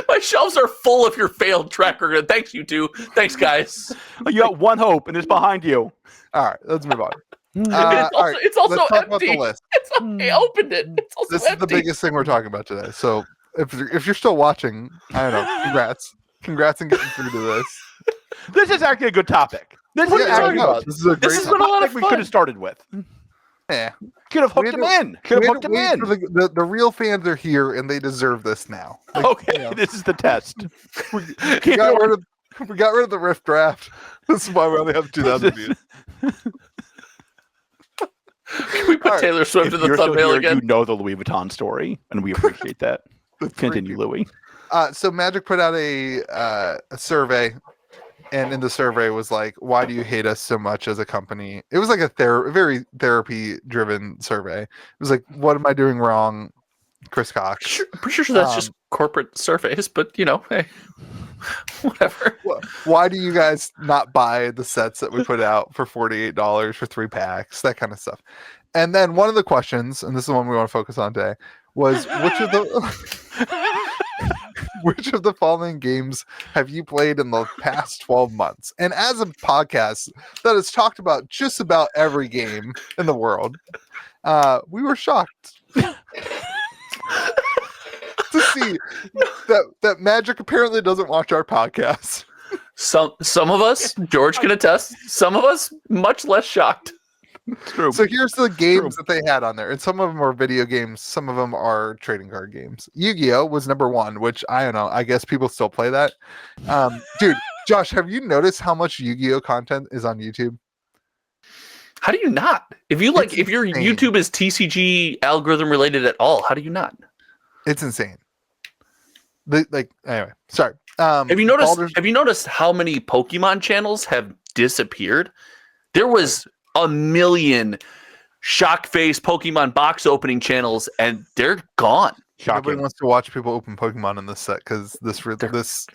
My shelves are full of your failed track record. Thanks, you two. Thanks, guys. You got one hope, and it's behind you. All right, let's move on. It's also let's talk empty. about the list. I opened it. It's also This empty. is the biggest thing we're talking about today. So if you're still watching, I don't know. Congrats on getting through to this. This is actually a good topic. This is actually about? This is a great This has been a lot of we fun. could have started with. Yeah. Could have hooked him in. Could have hooked him in. The real fans are here and they deserve this now. Like, Okay, this is the test. we got rid of the Rift draft. This is why we only have 2,000 views. Can we put Taylor Swift in the You're still thumbnail here, again? you know the Louis Vuitton story, and we appreciate that. Continue, Louis. So Magic put out a survey, and in the survey was like, "Why do you hate us so much as a company?" It was like a very therapy-driven survey. It was like, "What am I doing wrong?" Chris Cox. I'm pretty sure that's just corporate surveys, but hey, whatever. Why do you guys not buy the sets that we put out for $48 for 3 packs? That kind of stuff. And then one of the questions, and this is the one we want to focus on today, was which of the following games have you played in the past 12 months? And as a podcast that has talked about just about every game in the world, we were shocked to see that Magic apparently doesn't watch our podcast. Some of us, George can attest, some of us much less shocked. True. So here's the games that they had on there, and some of them are video games, some of them are trading card games. Yu-Gi-Oh was number 1, which I don't know. I guess people still play that. Dude, Josh, have you noticed how much Yu-Gi-Oh content is on YouTube? How do you not? If your YouTube is TCG algorithm related at all, how do you not? It's insane. Anyway, sorry. Have you noticed how many Pokemon channels have disappeared? There was a million shock face Pokemon box opening channels, and they're gone. Nobody wants to watch people open Pokemon in this set because this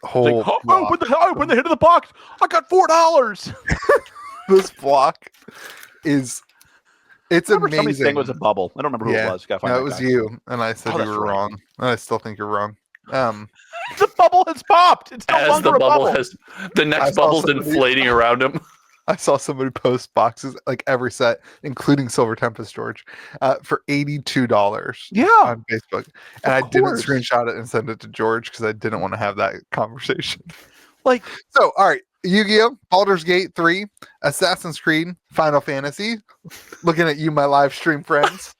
whole when they hit the box, I got $4. This block is amazing. Somebody's saying it was a bubble. I don't remember who it was. No, it was you, and I said you were wrong. And I still think you're wrong. The bubble has popped. It's no longer a bubble. The next bubble's inflating around him. I saw somebody post boxes like every set, including Silver Tempest, George, for $82 on Facebook. And I didn't screenshot it and send it to George because I didn't want to have that conversation. So, all right. Yu-Gi-Oh! Baldur's Gate 3, Assassin's Creed, Final Fantasy. Looking at you, my live stream friends.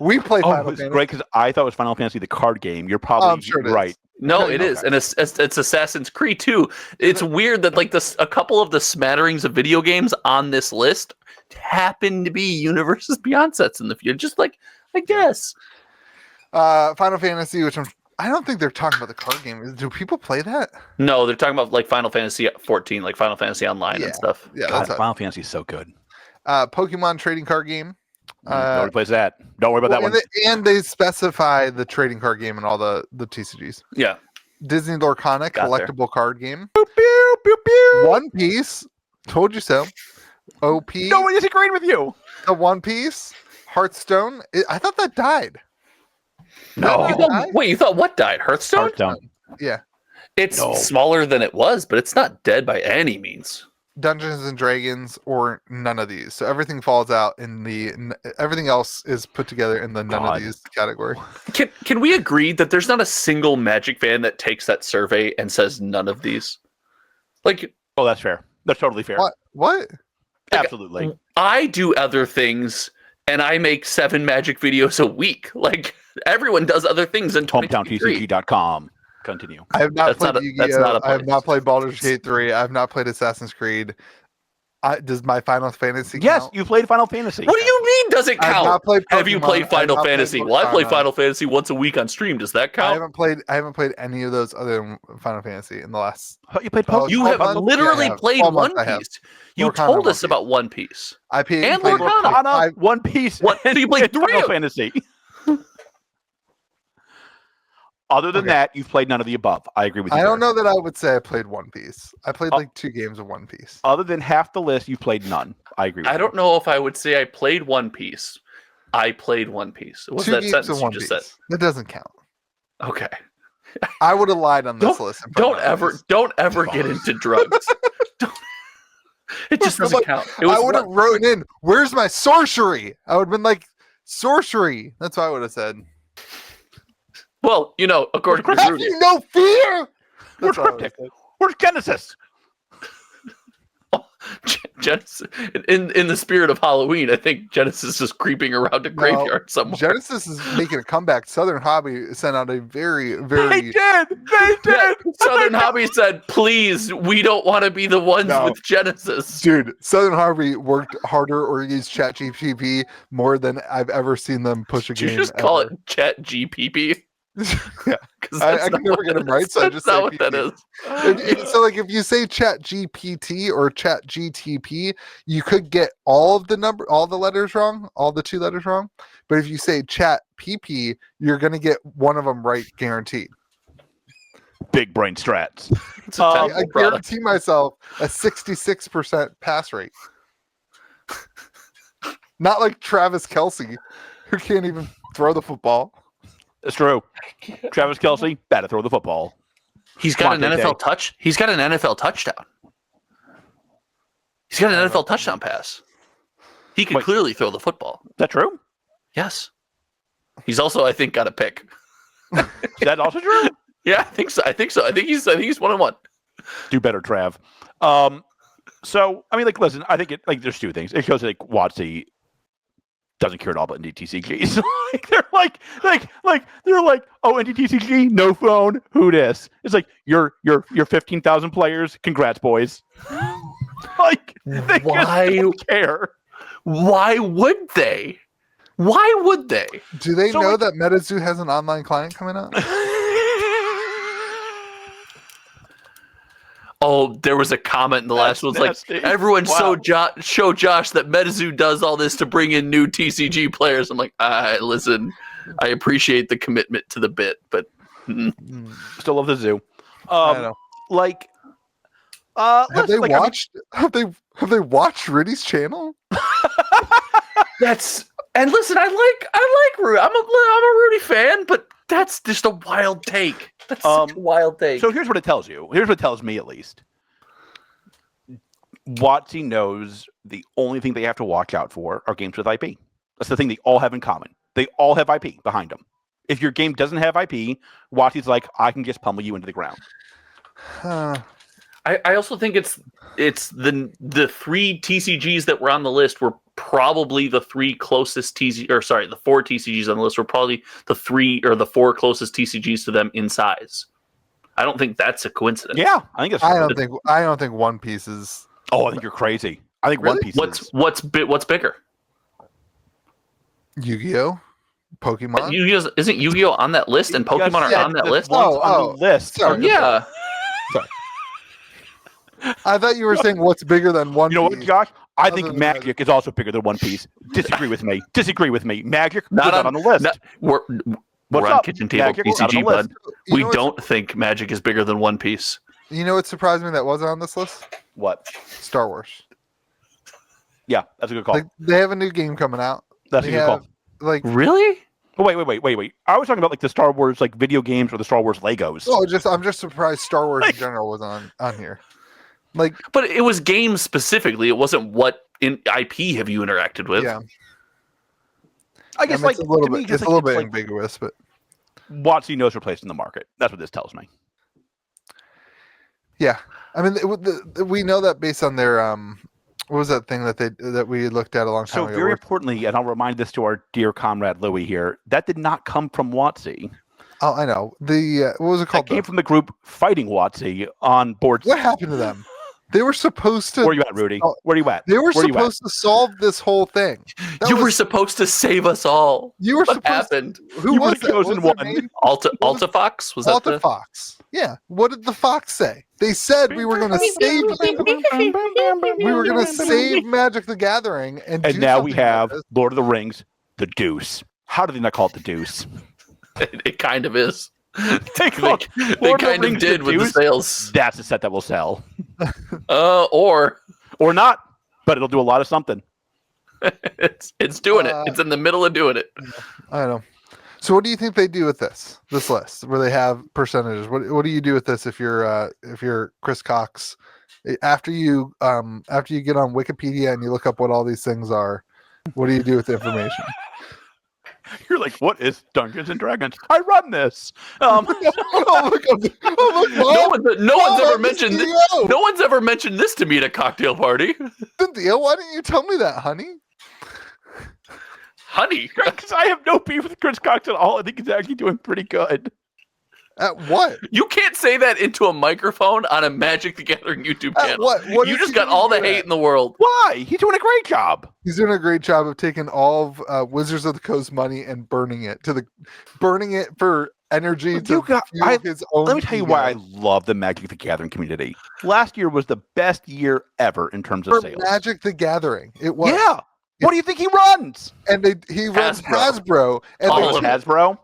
We play Final Fantasy. Great, because I thought it was Final Fantasy, the card game. You're probably right. No, it is, and it's Assassin's Creed too. It's weird that a couple of the smatterings of video games on this list happen to be Universes Beyond sets in the future. Just I guess. Final Fantasy, which I don't think they're talking about the card game. Do people play that? No, they're talking about Final Fantasy 14, like Final Fantasy Online and stuff. Yeah, God, Final Fantasy is so good. Pokemon trading card game. Nobody plays that. Don't worry about that one. And they specify the trading card game and all the TCGs. Yeah. Disney Lorcana collectible card game. Boop, pew, pew, pew. One Piece. Told you so. OP. Nobody disagreed with you. The One Piece. Hearthstone. I thought that died. No. You thought what died? Hearthstone? Yeah. It's smaller than it was, but it's not dead by any means. Dungeons and Dragons or none of these. So everything falls out in everything else is put together in the none of these category. Can we agree that there's not a single Magic fan that takes that survey and says none of these? Oh, that's fair. That's totally fair. What? Absolutely. I do other things and I make 7 Magic videos a week. Everyone does other things in 2023. HometowntTCG.com. Continue. I have not played Yu-Gi-Oh! I have not played Baldur's Gate 3. I have not played Assassin's Creed. Does my Final Fantasy count? Yes, you played Final Fantasy. What do you mean does it count? Have you played Final Fantasy? Well, I play Final Fantasy once a week on stream. Does that count? I haven't played any of those other than Final Fantasy in the last. You played Pokemon? You have literally played One Piece. You told us about One Piece. I played and Lorcana. One Piece. And you played 3 Final Fantasy. Other than that, you've played none of the above. I agree with you. I don't there. know that I would say I played One Piece. I played like 2 games of One Piece. Other than half the list, you've played none. I agree with I don't know if I would say I played One Piece. I played One Piece. What's 2 that games sentence of you One just Piece. said? That doesn't count. Okay. I would have lied on this list. Don't ever get into drugs. It just doesn't count. I would have written in, "Where's my sorcery?" I would have been like, "Sorcery." That's what I would have said. Well, according to Have Rudy, you no fear? Where's Cryptic? Where's Genesis? Genesis, in the spirit of Halloween, I think Genesis is creeping around a graveyard somewhere. Genesis is making a comeback. Southern Hobby sent out a very, very. They did. Southern Hobby said, "Please, we don't want to be the ones with Genesis." Dude, Southern Hobby worked harder or used ChatGPT more than I've ever seen them push a game. Did you just call it Chat GPP? Yeah, I can never get them right, so I just say what that is. So, like, if you say Chat GPT or Chat GTP, you could get all the letters wrong, all the 2 letters wrong. But if you say Chat PP, you're gonna get one of them right, guaranteed. Big brain strats. I guarantee myself a 66% pass rate. Not like Travis Kelce, who can't even throw the football. It's true. Travis Kelce, better throw the football. He's got an NFL touch. He's got an NFL touchdown. He's got an NFL touchdown pass. He can clearly throw the football. Is that true? Yes. He's also, I think, got a pick. Is that also true? Yeah, I think so. I think he's 1-1. Do better, Trav. So I mean, like, listen, I think there's 2 things. It shows like WotC doesn't care at all about NDTCGs. They're like, oh, NDTCG, no phone, who dis? It's like you're 15,000 players. Congrats, boys. Like, they just don't care. Why would they? Why would they? Do they know that MetaZoo has an online client coming out? Oh, there was a comment in the last one. It's like, everyone show Josh that MetaZoo does all this to bring in new TCG players. I'm like, listen, I appreciate the commitment to the bit, but still love the zoo. I know. Like, have they watched Rudy's channel? And listen, I like Rudy. I'm a Rudy fan, but that's just a wild take. That's such a wild take. So here's what it tells you. Here's what it tells me, at least. WotC knows the only thing they have to watch out for are games with IP. That's the thing they all have in common. They all have IP behind them. If your game doesn't have IP, WotC's like, I can just pummel you into the ground. I also think it's the 3 TCGs that were on the list were probably the 3 closest the 4 TCGs on the list were probably the 3 or the 4 closest TCGs to them in size. I don't think that's a coincidence. Yeah, I think it's. I don't think One Piece is. Oh, I think you're crazy. I think Really? One Piece. What's bigger? Yu-Gi-Oh, Pokemon. Isn't Yu-Gi-Oh on that list and Pokemon are on that list? On the list. Sorry. Yeah. Sorry. I thought you were saying what's bigger than One Piece. You know what, Josh? I think than Magic is also bigger than One Piece. Disagree with me. Magic not on the list. We're What's on up? Kitchen Table Magic is not on TCG, the list. bud. You We know don't think Magic is bigger than One Piece. You know what surprised me that wasn't on this list? What? Star Wars. Yeah, that's a good call. Like, they have a new game coming out. That's a good call. Like, Really? Oh, wait. I was talking about like the Star Wars like video games or the Star Wars Legos. I'm just surprised Star Wars in general was on here. Like, but it was games specifically. It wasn't what in IP have you interacted with. Yeah. I guess it's a little bit ambiguous, but WotC knows her place in the market. That's what this tells me. Yeah, I mean, we know that based on their what was that thing that we looked at a long time ago? So very importantly, and I'll remind this to our dear comrade Louis here, that did not come from WotC. Oh, I know. What was it called? That came from the group fighting WotC on board. What happened to them? They were supposed to. Where are you at, Rudy? Where are you at? They were supposed to solve this whole thing. You were supposed to save us all. You were what supposed happened? To, who was the chosen one? Alta Fox? Was Alta that Fox? Yeah. What did the fox say? They said we were going to save you. We were going to save Magic the Gathering, and now we have Lord of the Rings, the Deuce. How do they not call it the Deuce? It kind of is. they kind of did with the sales. That's a set that will sell. Or not, but it'll do a lot of something. it's doing it. It's in the middle of doing it. I don't know. So what do you think they do with this list where they have percentages? What do you do with this if you're Chris Cox? After you get on Wikipedia and you look up what all these things are, what do you do with the information? You're like, what is Dungeons and Dragons? I run this. No one's ever mentioned this. No one's ever mentioned this to me at a cocktail party. Cynthia, why didn't you tell me that, honey? Honey, because I have no beef with Chris Cox at all. I think he's actually doing pretty good. At what? You can't say that into a microphone on a Magic the Gathering YouTube channel. What you just got all the hate in the world. Why? He's doing a great job. He's doing a great job of taking all of Wizards of the Coast money and burning it for energy his own. Let me tell you why I love the Magic the Gathering community. Last year was the best year ever in terms of sales. Magic the Gathering. It was. Yeah. What do you think he runs? And he runs Hasbro. And Hasbro?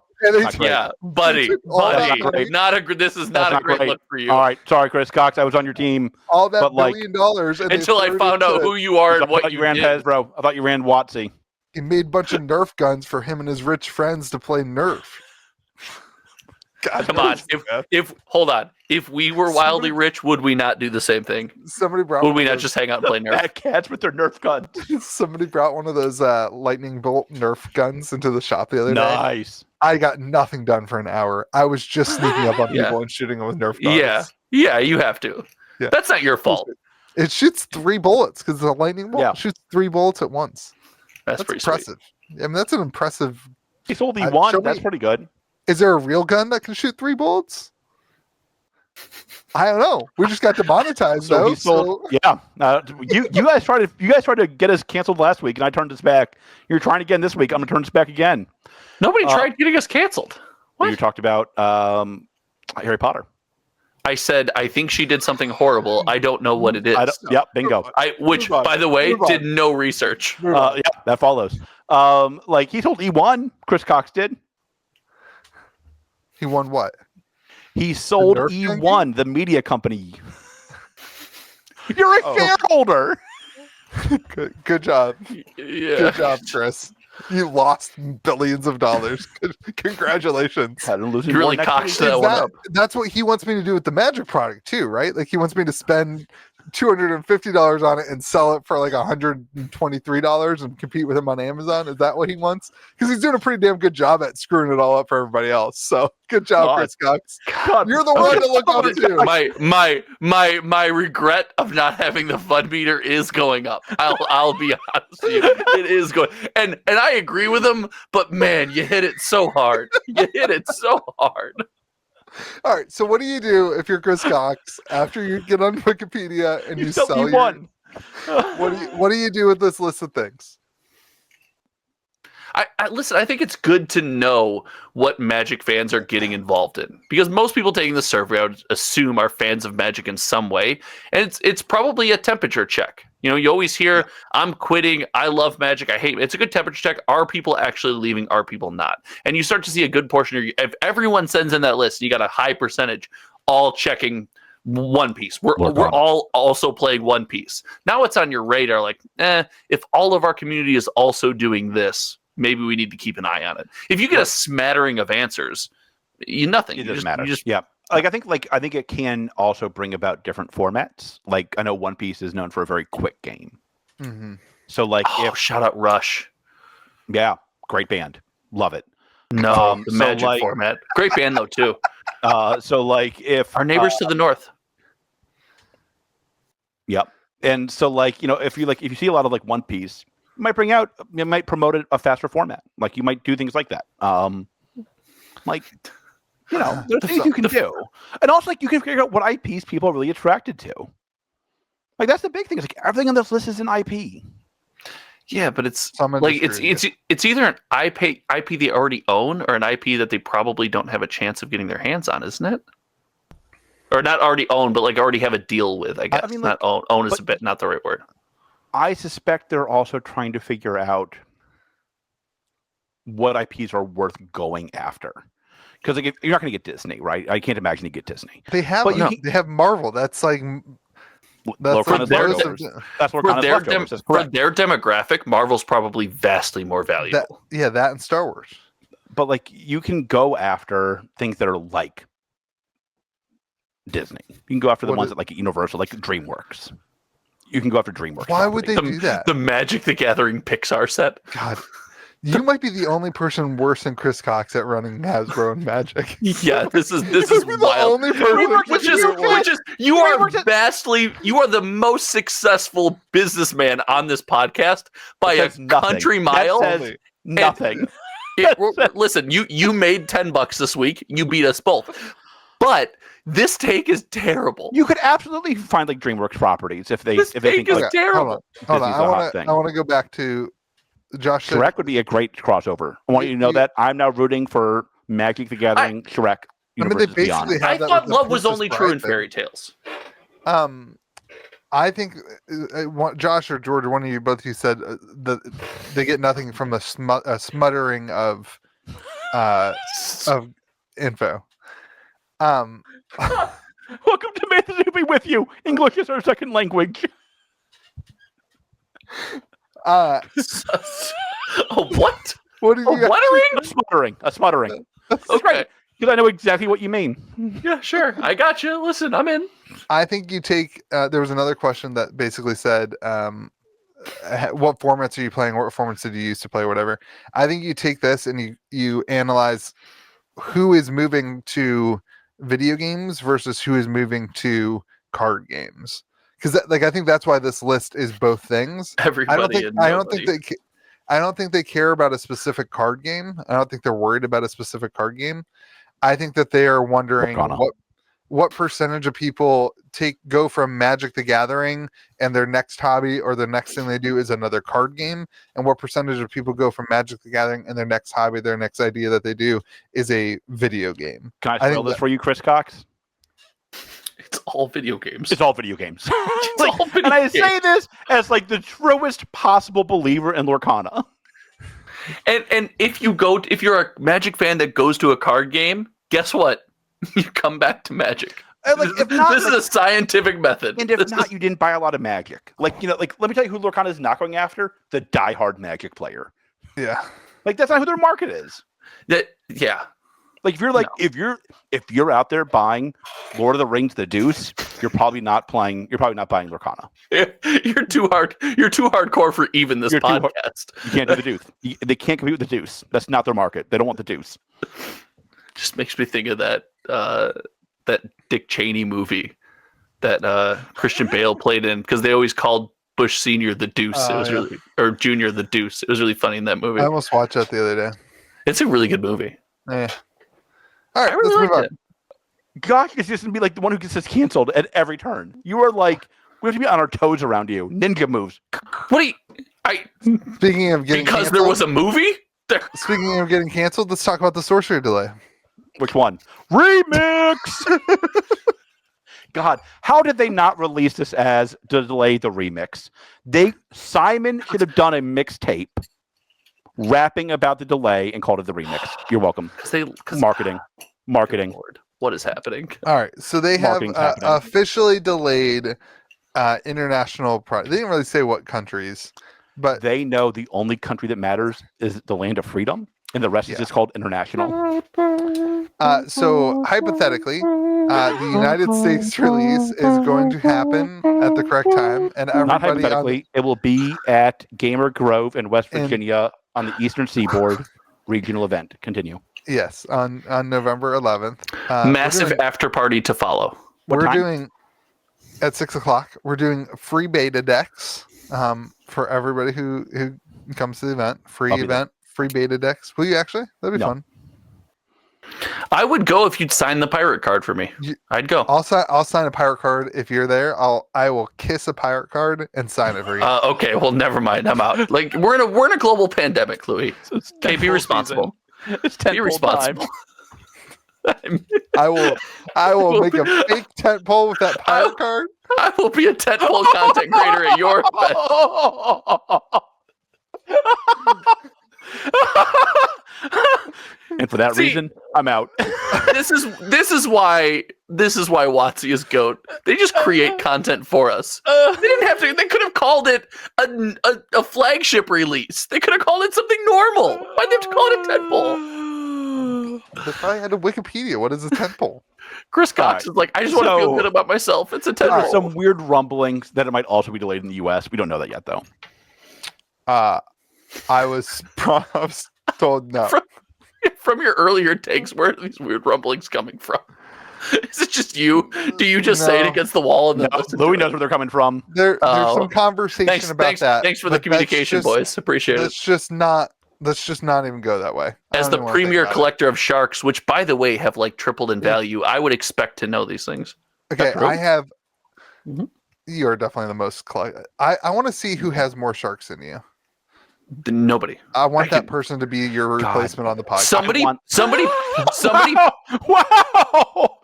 Yeah, buddy. This is not a great look for you. All right, sorry, Chris Cox. I was on your team. All that $1 billion until I found out who you are and what you ran did. Hasbro. I thought you ran WotC. He made a bunch of Nerf guns for him and his rich friends to play Nerf. God, come on. Hold on. If we were wildly rich, would we not do the same thing? Would we not just hang out and play Nerf? Bad cats with their Nerf guns. Somebody brought one of those lightning bolt Nerf guns into the shop the other day. Nice. I got nothing done for an hour. I was just sneaking up on people and shooting them with Nerf guns. Yeah, you have to. Yeah. That's not your fault. It shoots 3 bullets because it's a lightning bolt. It shoots 3 bullets at once. That's pretty impressive. Sweet. I mean, that's an impressive. He sold E1. That's pretty good. Is there a real gun that can shoot 3 bullets? I don't know. We just got demonetized though. Yeah. You guys tried to get us canceled last week, and I turned this back. You're trying again this week. I'm gonna turn this back again. Nobody tried getting us canceled. What? You talked about Harry Potter. I said I think she did something horrible. I don't know what it is. Bingo. Which, by the way, did no research. Yeah, that follows. Like he told E1, Chris Cox did. He won what? He sold E1, the media company. You're a shareholder. Good job. Yeah. Good job, Chris. You lost billions of dollars. Congratulations. You really cocked that one up. That's what he wants me to do with the Magic product too, right? Like he wants me to spend $250 on it and sell it for like $123 and compete with him on Amazon. Is that what he wants? Because he's doing a pretty damn good job at screwing it all up for everybody else. So good job, Chris Cox. You're the one to look up to. My regret of not having the fun meter is going up. I'll be honest with you. It is going, and I agree with him, but man, you hit it so hard. You hit it so hard. All right, so what do you do if you're Chris Cox after you get on Wikipedia and you sell your... What do you do with this list of things? Listen, I think it's good to know what Magic fans are getting involved in, because most people taking the survey, I would assume, are fans of Magic in some way, and it's probably a temperature check. You know, you always hear, I'm quitting, I love Magic, I hate it. It's a good temperature check. Are people actually leaving? Are people not? And you start to see a good portion if everyone sends in that list, you got a high percentage all checking One Piece. We're all also playing One Piece. Now it's on your radar, like, if all of our community is also doing this, maybe we need to keep an eye on it. If you get a smattering of answers, nothing. It doesn't matter. I think it can also bring about different formats. Like I know One Piece is known for a very quick game. Mm-hmm. So shout out Rush. Yeah, great band. Love it. No, the Magic format. Great band though too. So like if our neighbors to the north. Yep. And so like, if you see a lot of like One Piece, you might promote a faster format. Like you might do things like that. There's things you can do. And also like you can figure out what IPs people are really attracted to. Like that's the big thing. It's like everything on this list is an IP. Yeah, but it's either an IP they already own or an IP that they probably don't have a chance of getting their hands on, isn't it? Or not already own, but like already have a deal with, I guess. I mean, not own. Own is a bit not the right word. I suspect they're also trying to figure out what IPs are worth going after. Because like, you're not going to get Disney, right? I can't imagine you get Disney. They have they have Marvel. That's like Lorcana's leftovers. That's Lorcana's leftovers. For their demographic, Marvel's probably vastly more valuable. That and Star Wars. But like you can go after things that are like Disney. You can go after the ones that like Universal, like DreamWorks. You can go after DreamWorks. Why would they do that? The Magic the Gathering Pixar set. God. You might be the only person worse than Chris Cox at running Hasbro and Magic. Yeah, this is wild. The only person you are the most successful businessman on this podcast by a country mile. That says nothing. Listen, you made $10 this week. You beat us both. But this take is terrible. You could absolutely find like DreamWorks properties if they think is terrible. Hold on. I want to go back to Josh. Shrek would be a great crossover. I want you to know that I'm now rooting for Magic the Gathering, Shrek. They basically I thought love was only true in fairy tales. I think Josh or George, one of you, both of you said that they get nothing from the smuttering of info. Welcome to Math to be with you. English is our second language. What? What did you? A smuttering. Okay. Because I know exactly what you mean. Yeah, sure. I got you. Listen, I'm in. I think you take. There was another question that basically said, "What formats are you playing? What formats did you use to play? Whatever." I think you take this and you analyze who is moving to video games versus who is moving to card games. Because I think that's why this list is both things. Everybody. I don't think they care about a specific card game. I don't think they're worried about a specific card game. I think that they are wondering what percentage of people go from Magic the Gathering and their next hobby or the next thing they do is another card game, and what percentage of people go from Magic the Gathering and their next hobby, their next idea that they do is a video game. Can I spoil this for you, Chris Cox? It's all video games. It's all video games. I say this as like the truest possible believer in Lorcana. And if you're a Magic fan that goes to a card game, guess what? You come back to Magic. This is a scientific method. And if not, you didn't buy a lot of Magic. Let me tell you who Lorcana is not going after: the diehard Magic player. Yeah, that's not who their market is. Yeah. Like if you're out there buying Lord of the Rings, the Deuce, you're probably not buying Lorcana. You're too hardcore for even this podcast. You can't do the Deuce. They can't compete with the Deuce. That's not their market. They don't want the Deuce. Just makes me think of that Dick Cheney movie that Christian Bale played in, because they always called Bush Senior the Deuce. Or Junior the Deuce. It was really funny in that movie. I almost watched that the other day. It's a really good movie. Yeah. All right, let's move on. Gosh, it's just gonna be like the one who gets us canceled at every turn. You are like, we have to be on our toes around you. Ninja moves. What do you? Speaking of getting because canceled, there was a movie. Speaking of getting canceled, let's talk about the sorcery delay. Which one? Remix. God, how did they not release this as to delay the remix? Simon should have done a mixtape rapping about the delay and called it the remix. You're welcome. Marketing. Lord, what is happening? All right, so they have officially delayed international product. They didn't really say what countries, but they know the only country that matters is the land of freedom, and the rest is just called international. So hypothetically, the United States release is going to happen at the correct time, and everybody. Not hypothetically, it will be at Gamer Grove in West Virginia on the Eastern Seaboard regional event. Continue. Yes, on November 11th. Massive after party to follow. We're doing at 6:00. We're doing free beta decks for everybody who comes to the event. Free beta decks. Will you actually? That'd be fun. I would go if you'd sign the pirate card for me. I'd go. I'll sign a pirate card if you're there. I will kiss a pirate card and sign it for you. Okay, well, never mind. I'm out. Like we're in a global pandemic, Louis. Okay, be responsible. It's be responsible. I will make a fake tent pole with that pirate card. I will be a tent pole content creator at your event. And for that reason, I'm out. this is why WotC is GOAT. They just create content for us. They didn't have to. They could have called it a flagship release. They could have called it something normal. Why'd they have to call it a tentpole? They probably had a Wikipedia. What is a tentpole? Chris Cox is like, I just want to feel good about myself. It's a tentpole. There's some weird rumblings that it might also be delayed in the U.S. We don't know that yet, though. I was told no. From your earlier takes, where are these weird rumblings coming from? Is it just you? Do you just say it against the wall and then Louis knows where they're coming from? There's some conversation about that. Thanks for the communication, boys. Appreciate it. Let's just not even go that way. As the premier collector of sharks, which by the way have like tripled in value, I would expect to know these things. Okay, I have. You are definitely the most. I want to see who has more sharks than you. Nobody. I want that person to be your replacement on the podcast. Somebody. Wow!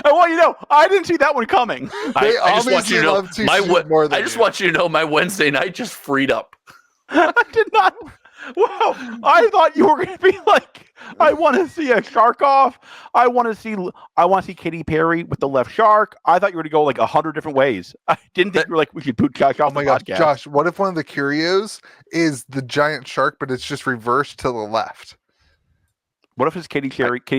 Well, you know, I didn't see that one coming. I just want you to know my Wednesday night just freed up. I did not. Wow! I thought you were going to be like, I want to see a shark off. I want to see Katy Perry with the left shark. I thought you were going to go like 100 different ways. I didn't think you were like, we should boot Josh off. Oh my gosh, Josh! What if one of the curios is the giant shark, but it's just reversed to the left? What if it's Katy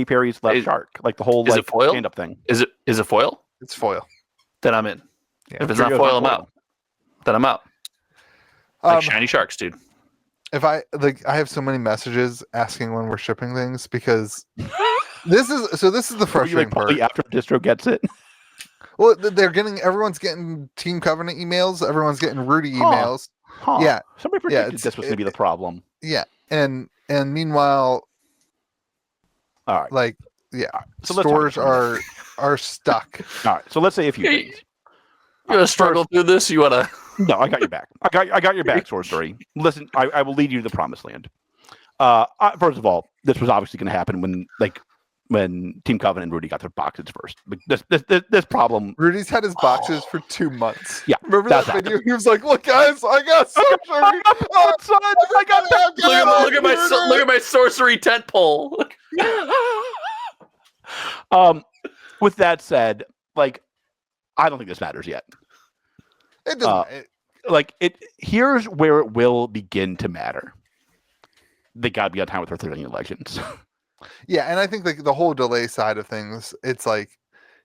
Perry's left shark, like the whole like foil? Stand-up thing? Is it foil? It's foil. Then I'm in. Yeah. If it's not foil, I'm out. Then I'm out. Like shiny sharks, dude. If I have so many messages asking when we're shipping things because this is the frustrating part. After distro gets it. Well, everyone's getting Team Covenant emails. Everyone's getting Rudy emails. Yeah. Somebody predicted this was going to be the problem. Yeah. And meanwhile, all right. So stores are stuck. All right. So let's say a few things. You want to struggle through this? You want to? No, I got your back. I got your back, Sorcery. Listen, I will lead you to the promised land. First of all, this was obviously going to happen when Team Covenant and Rudy got their boxes first. This problem. Rudy's had his boxes for 2 months. Yeah, remember that video? He was like, "Look, guys, I got sorcery. Look at my sorcery tent pole." With that said, I don't think this matters yet. It doesn't. Here's where it will begin to matter. They got to be on time with their 30 elections. Yeah, and I think the whole delay side of things, it's like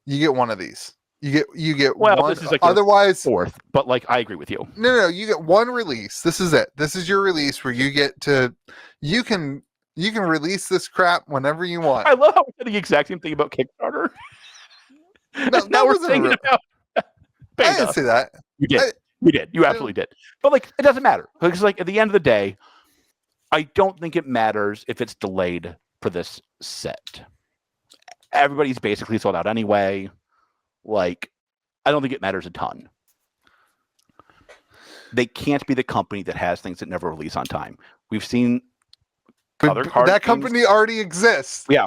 you get one of these. You get one. This is like otherwise fourth, but I agree with you. No, you get one release. This is it. This is your release where you can release this crap whenever you want. I love how we said the exact same thing about Kickstarter. Now we're thinking about. I didn't say that. You did. You did. You absolutely did. But it doesn't matter because at the end of the day, I don't think it matters if it's delayed for this set. Everybody's basically sold out anyway. I don't think it matters a ton. They can't be the company that has things that never release on time. We've seen other card that company already exists. Yeah.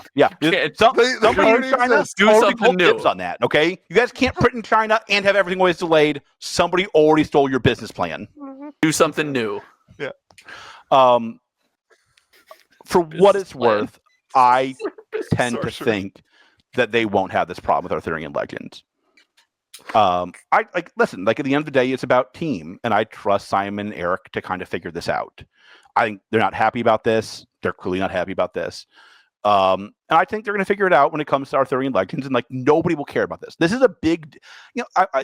Somebody in China do something new on that. Okay, you guys can't print in China and have everything always delayed. Somebody already stole your business plan. Do something new. Yeah. For what it's worth, I tend to think that they won't have this problem with Arthurian Legends. Listen, at the end of the day, it's about team, and I trust Simon and Eric to kind of figure this out. I think they're not happy about this. They're clearly not happy about this. And I think they're going to figure it out when it comes to Arthurian Legends, and nobody will care about this. This is a big,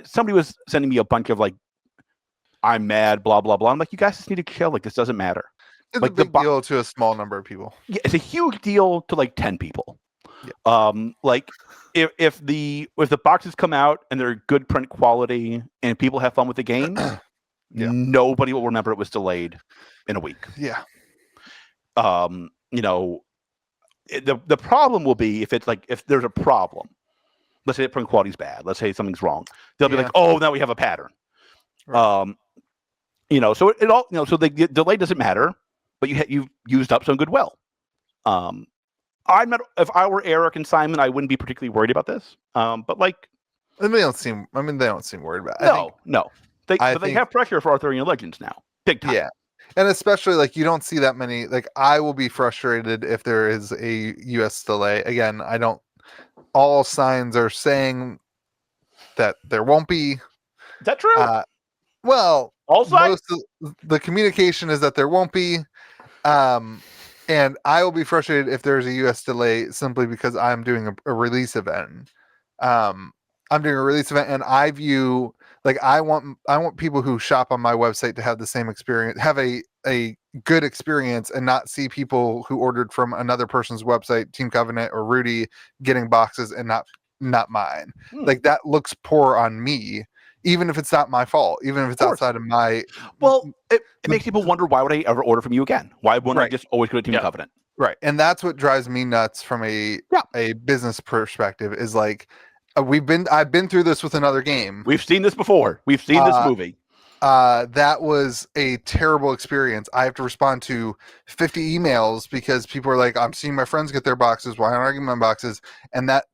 somebody was sending me a bunch of I'm mad, blah blah blah. I'm like, you guys just need to chill. This doesn't matter. It's a big deal to a small number of people. Yeah, it's a huge deal to 10 people. Yeah. If the boxes come out and they're good print quality and people have fun with the game, nobody will remember it was delayed in a week. Yeah. The problem will be if it's if there's a problem. Let's say the print quality's bad. Let's say something's wrong. They'll be oh, now we have a pattern. Right. So it all so the delay doesn't matter. But you've used up some goodwill. I'm not. If I were Eric and Simon, I wouldn't be particularly worried about this. But they don't seem worried about it. No. They have pressure for Arthurian Legends now, big time. Yeah, And especially like you don't see that many. Like I will be frustrated if there is a US delay. Again, I don't. All signs are saying that there won't be. Is that true? Well, All signs? most of the communication is that there won't be. And I will be frustrated if there's a US delay simply because I'm doing a release event. I'm doing a release event, and I view like I want people who shop on my website to have the same experience, have a good experience, and not see people who ordered from another person's website, Team Covenant or Rudy, getting boxes and not mine. Like that looks poor on me, even if it's not my fault, even if it's outside of my. Well, it makes people wonder, why would I ever order from you again? Why wouldn't I just always go to Team Covenant? Right, and that's what drives me nuts from a business perspective. Is like I've been through this with another game. We've seen this before. We've seen this movie. That was a terrible experience. I have to respond to 50 emails because people are like, I'm seeing my friends get their boxes. Why aren't I getting my boxes? And that's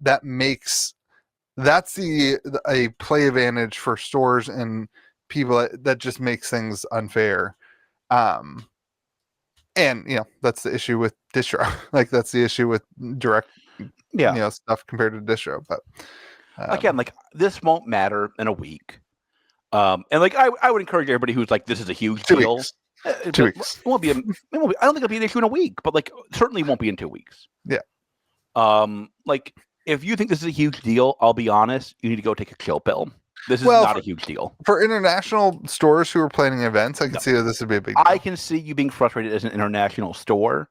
a play advantage for stores and people that just makes things unfair. And that's the issue with distro. Like that's the issue with direct stuff compared to distro. But again, like this won't matter in a week. And like I would encourage everybody who's like, this is a huge deal. 2 weeks. It won't be. I don't think it'll be an issue in a week, but like certainly won't be in 2 weeks. Yeah. Like if you think this is a huge deal, I'll be honest, you need to go take a chill pill. This is not a huge deal. For international stores who are planning events, I can see that this would be a big deal. I can see you being frustrated as an international store,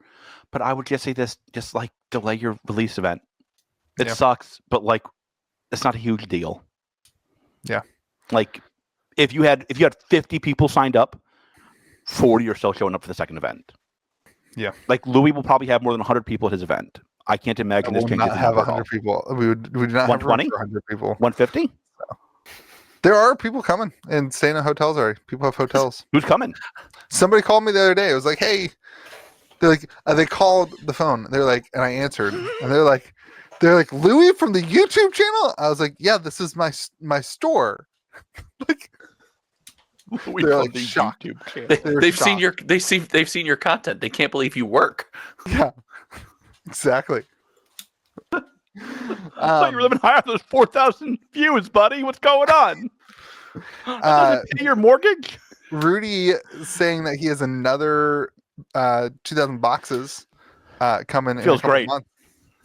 but I would just say this, just like delay your release event. It sucks, but like it's not a huge deal. Yeah. Like if you had 50 people signed up, 40 or so showing up for the second event. Yeah. Like Louis will probably have more than 100 people at his event. I can't imagine this changes. Not have 100 people. We would not 120? have 100 people. 150? There are people coming and staying in hotels already. People have hotels. Who's coming? Somebody called me the other day. It was like, hey, they're like, they called the phone. They're like, and I answered, and they're like, Louis from the YouTube channel. I was like, yeah, this is my store. Like, they're like shocked. They've seen your content. They can't believe you work. Yeah, exactly. You're living high off those 4,000 views, buddy. What's going on? Pay your mortgage? Rudy saying that he has another 2,000 boxes coming. Feels great.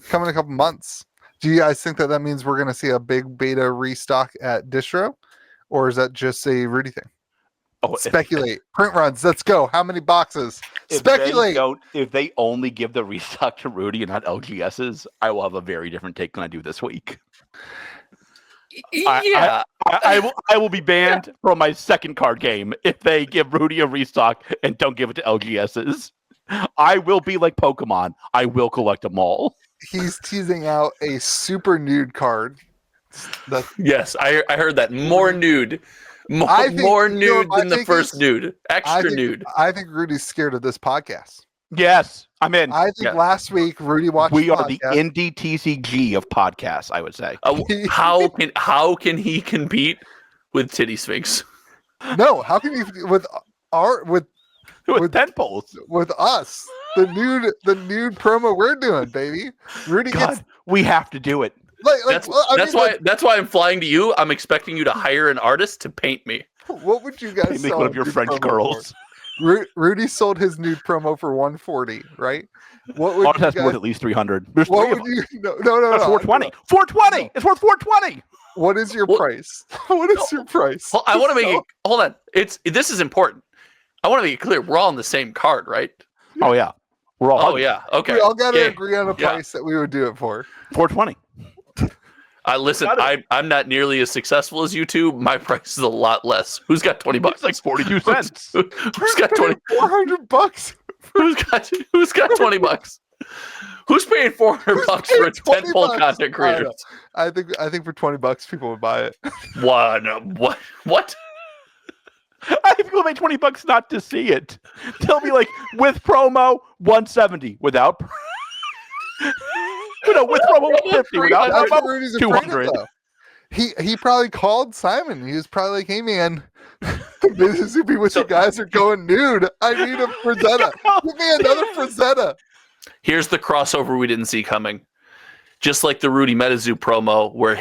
Coming in a couple months. Do you guys think that means we're going to see a big beta restock at distro, or is that just a Rudy thing? Oh, speculate. Print runs. Let's go. How many boxes? Speculate. If they only give the restock to Rudy and not LGSs, I will have a very different take than I do this week. Yeah. I will be banned from my second card game if they give Rudy a restock and don't give it to LGSs. I will be like Pokemon. I will collect them all. He's teasing out a super nude card. Yes, I heard that. More nude. More nude than the first nude. Extra nude. I think Rudy's scared of this podcast. Yes, I'm in. I think last week Rudy watched. We are the indie TCG of podcasts, I would say. How can he compete with Titty Sphinx? No, how can he with tent poles with us? The nude promo we're doing, baby. Rudy we have to do it. That's why I'm flying to you. I'm expecting you to hire an artist to paint me. What would you guys make one of your French girls? Rudy sold his nude promo for $140, right? What would that's worth at least $300. There's what would you? No. That's $420. $420. It's worth $420. What is your price? What is your price? I want to make it. Hold on. This is important. I want to make it clear. We're all on the same card, right? Oh yeah. We're all. Oh yeah. Okay. We all got to agree on a price that we would do it for. $420. Listen, I'm not nearly as successful as you two. My price is a lot less. Who's got $20? It's like 42 cents. Who's got $400? Who's got $20? Who's paying $400 for a tentpole content creator? I think for $20 people would buy it. What? I think people pay $20 not to see it. They'll be like, with promo, $170. Without with promo, $150. Without promo, $200. He probably called Simon. He was probably like, hey man, the Mississippi with you guys are going nude. I need a Frazetta. Give me another Frazetta. Here's the crossover we didn't see coming. Just like the Rudy Metazoo promo, where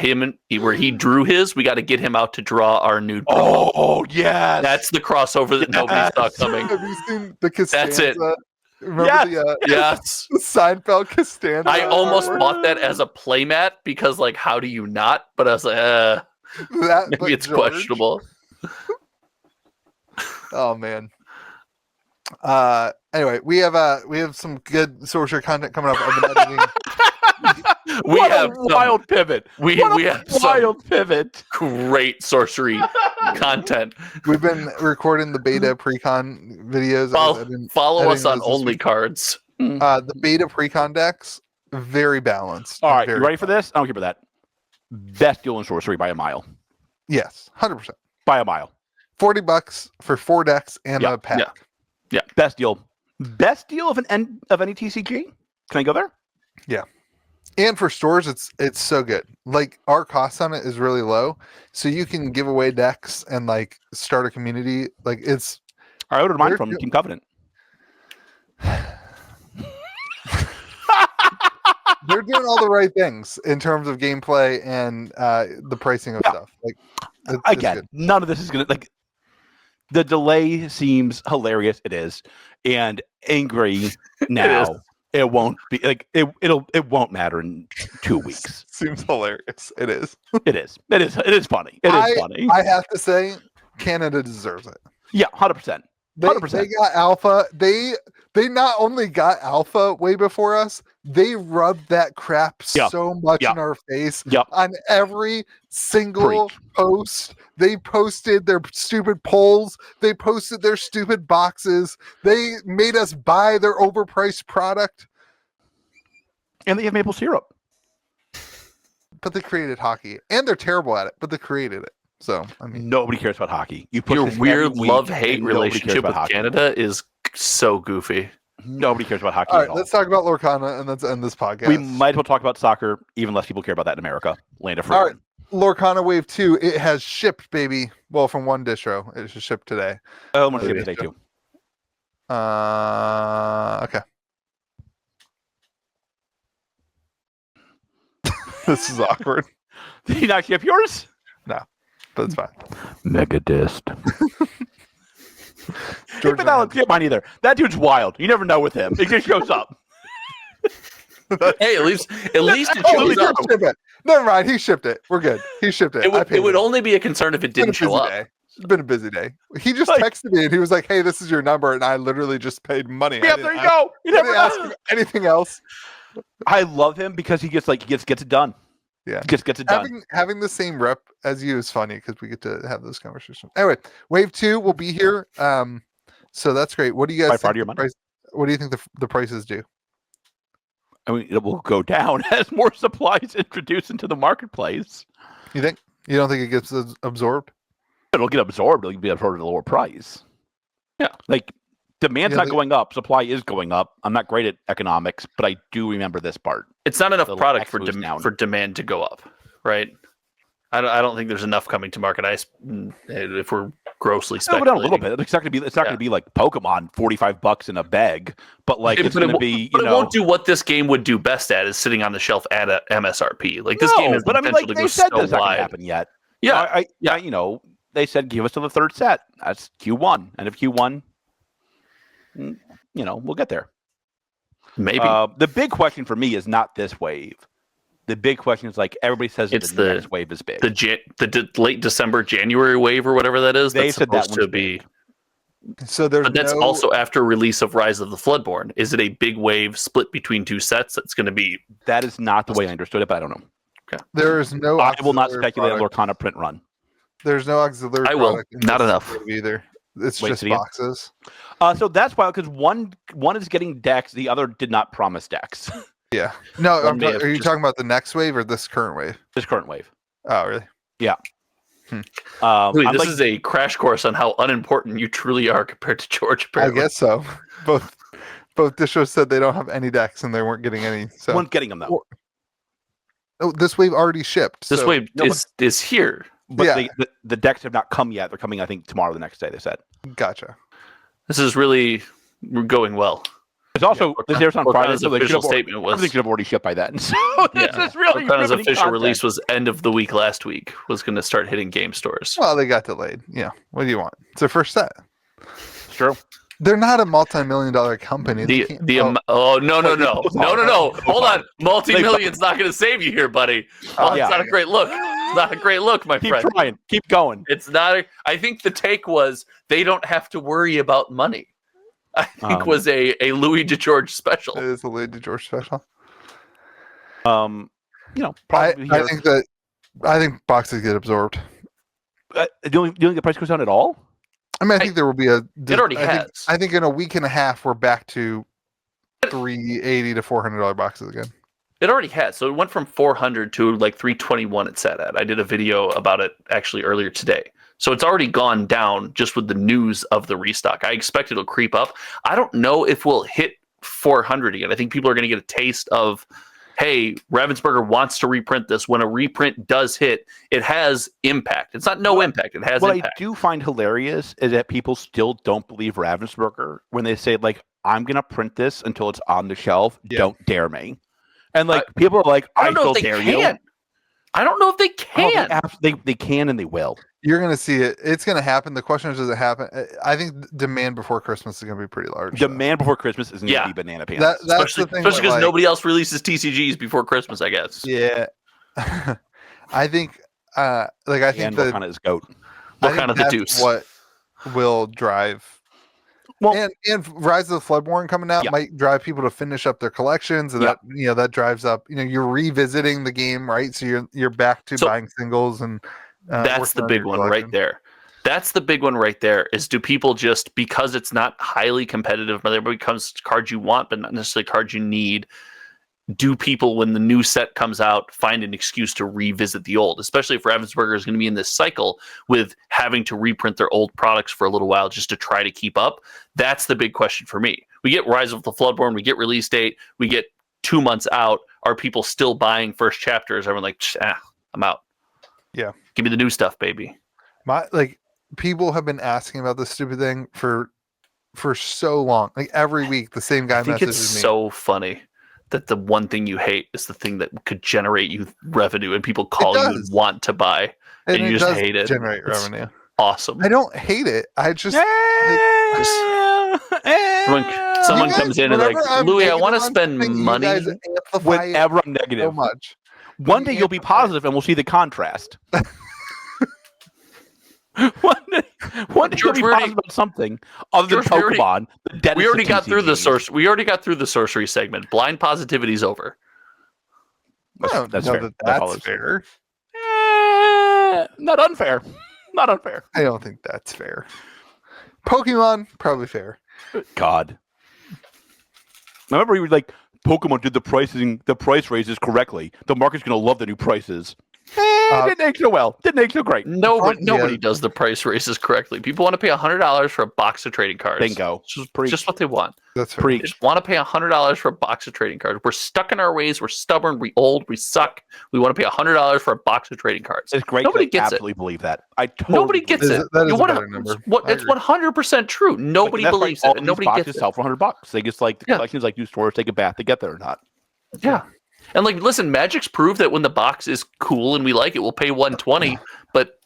he drew his, we got to get him out to draw our nude promo. Oh yes, that's the crossover that nobody saw coming. Have you seen the Costanza? That's it. Remember yes. the Seinfeld Costanza? I almost bought that as a playmat because, like, how do you not? But I was like, maybe it's questionable. Oh man. Anyway, we have some good sorcery content coming up. I've been editing. We have wild pivot. We have wild pivot. Great sorcery content. We've been recording the beta pre-con videos. Follow us on Only Cards. The beta pre-con decks, very balanced. All right, you ready for this? I don't care about that. Best deal in sorcery by a mile. Yes, 100%. By a mile. $40 for 4 decks and a pack. Yeah, best deal. Best deal of any TCG? Can I go there? Yeah. And for stores, it's so good. Like, our cost on it is really low, so you can give away decks and like start a community. Like, it's. I ordered mine from Team Covenant. They're doing all the right things in terms of gameplay and the pricing of stuff. Like, again, none of this is gonna like. The delay seems hilarious. It is, and angry now. It won't be like it won't matter in 2 weeks. Seems hilarious. It is. It is. It is funny. It is funny. I have to say, Canada deserves it. Yeah, 100%. 100%. They got alpha. They not only got alpha way before us, they rubbed that crap so much in our face on every single post. They posted their stupid polls. They posted their stupid boxes. They made us buy their overpriced product. And they have maple syrup. But they created hockey. And they're terrible at it, but they created it. So, I mean, nobody cares about hockey. Your weird love-hate relationship with Canada is so goofy. Nobody cares about hockey. All right, let's talk about Lorcana and let's end this podcast. We might as well talk about soccer. Even less people care about that in America. Land of freedom. All right, Lorcana Wave 2. It has shipped, baby. Well, from one distro, it should ship today. Oh, I'm gonna ship today too. Okay. This is awkward. Did he not ship yours? No, but it's fine. Megadist. Keep it out. Get mine either. That dude's wild. You never know with him. It just shows up. Hey, at least it shows up. Ship it. Never mind. He shipped it. We're good. He shipped it. It would only be a concern if it didn't show up. It's been a busy day. He just texted me and he was like, "Hey, this is your number," and I literally just paid money. Yeah, there you go. You never ask him anything else. I love him because he gets it done. Yeah, just gets it done. Having the same rep as you is funny because we get to have those conversations. Anyway, Wave 2 will be here. So that's great. What do you guys think? What do you think the prices do? I mean, it will go down as more supplies introduced into the marketplace. You think? You don't think it gets absorbed? It'll get absorbed. It'll be absorbed at a lower price. Yeah, like demand's not going up. Supply is going up. I'm not great at economics, but I do remember this part. It's not enough product for demand to go up, right? I don't think there's enough coming to market. If we're grossly speculating, down a little bit. It's not going to be like Pokemon, $45 in a bag, but like it's going to be. But it won't do what this game would do best at, is sitting on the shelf at a MSRP. Like this game has the potential to go so wide. That's not going to happen yet. Yeah, they said give us to the third set. That's Q1, and if Q1, we'll get there. Maybe. The big question for me is not this wave. The big question is like everybody says it's the next wave is big. The late December, January wave or whatever that is. They said that to be. So but that's also after release of Rise of the Floodborn. Is it a big wave split between two sets? That's going to be. That is not the way I understood it, but I don't know. Okay. There is no. I will not speculate on Lorcana print run. There's no auxiliary. I will. Not enough either. It's just boxes. So that's why, because one is getting decks, the other did not promise decks. Yeah. No, are you talking about the next wave or this current wave? This current wave. Oh, really? Yeah. This is a crash course on how unimportant you truly are compared to George. Apparently. I guess so. Both distros said they don't have any decks and they weren't getting any. Weren't getting them though. Oh, this wave already shipped. This wave is here. But the decks have not come yet. They're coming, I think, tomorrow, the next day. They said. Gotcha. This is really going well. It's also this airs on Friday, so official statement was everything should have already shipped by then. So this is really Lorcana's official release was end of the week last week. Was going to start hitting game stores. Well, they got delayed. Yeah. What do you want? It's their first set. It's true. They're not a multi-million-dollar company. No. Hold on. Multi-million's not going to save you here, buddy. It's not a great look. It's not a great look, my friend. Keep trying. Keep going. It's not. I think the take was they don't have to worry about money. I think was a Louis DeGeorge special. It is a Louis DeGeorge special. Probably I think boxes get absorbed. Do you think the price goes down at all? I mean, I think there will be It already has. I think in a week and a half we're back to $380 to $400 boxes again. It already has. So it went from 400 to like 321 it sat at. I did a video about it actually earlier today. So it's already gone down just with the news of the restock. I expect it'll creep up. I don't know if we'll hit 400 again. I think people are going to get a taste of, hey, Ravensburger wants to reprint this. When a reprint does hit, it has impact. It's not impact. It has impact. What I do find hilarious is that people still don't believe Ravensburger when they say, like, I'm going to print this until it's on the shelf. Yeah. Don't dare me. And, like, people are like, I still dare you. I don't know if they can. They can and they will. You're going to see it. It's going to happen. The question is, does it happen? I think demand before Christmas is going to be pretty large. Demand before Christmas is going to be banana pants. Especially because nobody else releases TCGs before Christmas, I guess. Yeah. I think Lorcana is GOAT. Lorcana the deuce. What will drive. Well, and Rise of the Floodborn coming out might drive people to finish up their collections, and that drives up. You're revisiting the game, right? So you're back to buying singles, and that's the big one right there. That's the big one right there. Is do people just, because it's not highly competitive, but it becomes cards you want, but not necessarily cards you need? Do people, when the new set comes out, find an excuse to revisit the old? Especially if Ravensburger is going to be in this cycle with having to reprint their old products for a little while just to try to keep up. That's the big question for me. We get Rise of the Floodborn, we get release date, we get 2 months out. Are people still buying first chapters? Everyone like, I'm out. Yeah, give me the new stuff, baby. People have been asking about this stupid thing for so long. Like every week, the same guy messages me. I think it's so funny that the one thing you hate is the thing that could generate you revenue, and people call you and want to buy, and you just hate it. Generate revenue. Awesome. I don't hate it. I just someone comes in and like, Louis, I want to spend money. Whenever I'm negative, so much. One day you'll be positive, and we'll see the contrast. One day you'll be positive about something other than Pokemon. We already got through the source. We already got through the sorcery segment. Blind positivity's over. That's fair. That's fair. Not unfair. Not unfair. I don't think that's fair. Pokemon, probably fair. God. I remember you were like, Pokemon did the price raises correctly. The market's going to love the new prices. Didn't age so well. Didn't age so great. Nobody does the price raises correctly. People want to pay $100 for a box of trading cards. Bingo. Just what they want. That's right. They just want to pay $100 for a box of trading cards. We're stuck in our ways. We're stubborn. We old. We suck. We want to pay $100 for a box of trading cards. It's great. Nobody gets absolutely believe that. Nobody gets it. That is a better number. It's 100% true. Nobody believes it. And nobody gets it. Sell for $100. They just like the collections, like you stores, take a bath to get there or not. Yeah. And like, listen, Magic's proved that when the box is cool and we like it, we'll pay $120. But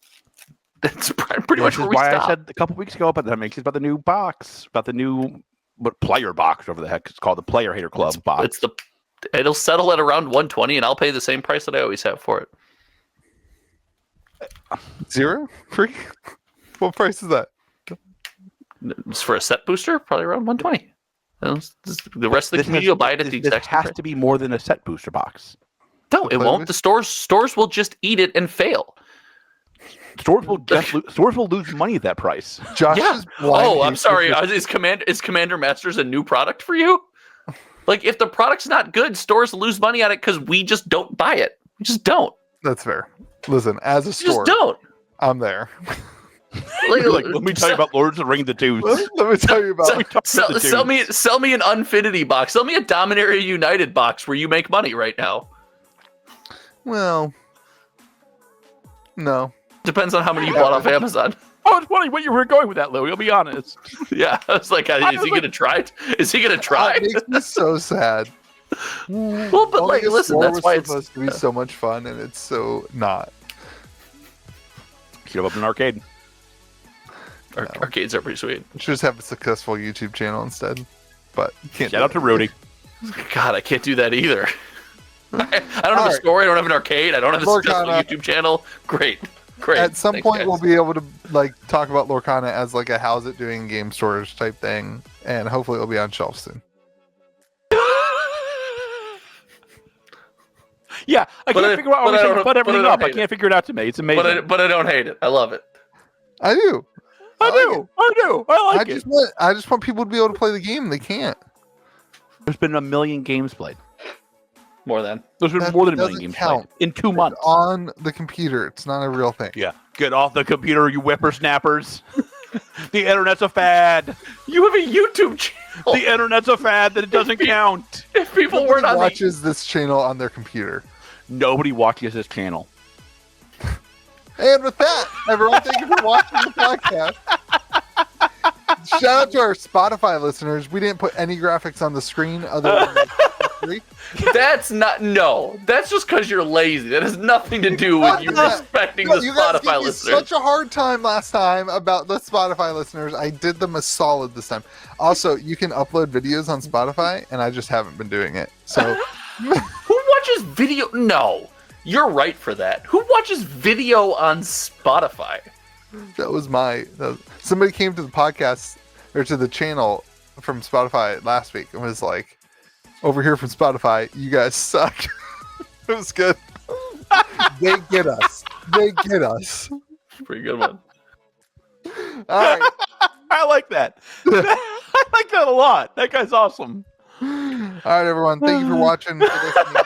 that's pretty much where we stop. I said a couple weeks ago about that. Makes it about the new box, about the new player box, whatever the heck it's called, the Player Hater Club box. It'll settle at around $120, and I'll pay the same price that I always have for it. $0? Free? What price is that? It's for a set booster, probably around $120. The rest of the community will buy it at the exact same price. It has to be more than a set booster box. No, it won't. The stores will just eat it and fail. Stores will lose money at that price. I'm sorry. Is Commander Masters a new product for you? Like, if the product's not good, stores lose money on it because we just don't buy it. We just don't. That's fair. Listen, as a store, just don't. I'm there. Let me tell you about Lords of the Ring the Deuce. Let me tell you about sell me an Unfinity box. Sell me a Dominaria United box where you make money right now. Well, no. Depends on how many you bought off Amazon. Oh, it's funny what you were going with that, Louie. I'll be honest. Yeah, I was like, is he gonna try it? Is he gonna try? It makes me so sad. Well, but like, listen, that's why it's supposed to be so much fun, and it's so not. Should have opened an arcade. Arcades are pretty sweet. Should just have a successful YouTube channel instead. But can't. Shout out to Rudy. God, I can't do that either. I don't have a store. I don't have an arcade. I don't have a successful YouTube channel. Great. At some Thanks, point, guys. we'll be able to like talk about Lorcana as like a how's it doing game storage type thing, and hopefully it'll be on shelf soon. Yeah, I can't figure out how to put everything up. I can't figure it out to me. It's amazing. But I don't hate it. I love it. I do. I do. I like it. I just want people to be able to play the game. They can't. There's been 1 million games played. More than. There's been more than 1 million games played in 2 months. On the computer. It's not a real thing. Yeah. Get off the computer, you whippersnappers. The internet's a fad. You have a YouTube channel. The internet's a fad that it doesn't count. If people weren't on watches this channel on their computer. Nobody watches this channel. And with that, everyone, thank you for watching the podcast. Shout out to our Spotify listeners. We didn't put any graphics on the screen other than three. That's not That's just because you're lazy. That has nothing to do with you respecting the You guys Spotify gave me listeners. such a hard time last time about the Spotify listeners. I did them a solid this time. Also, you can upload videos on Spotify, and I just haven't been doing it. So, Who watches video? No, you're right for that. Who watches video on Spotify? that was somebody came to the podcast or to the channel from Spotify last week and was like, over here from Spotify, you guys suck. It was good. They get us. Pretty good one. All right. I like that. I like that a lot. That guy's awesome. All right, everyone. Thank you for watching. For listening.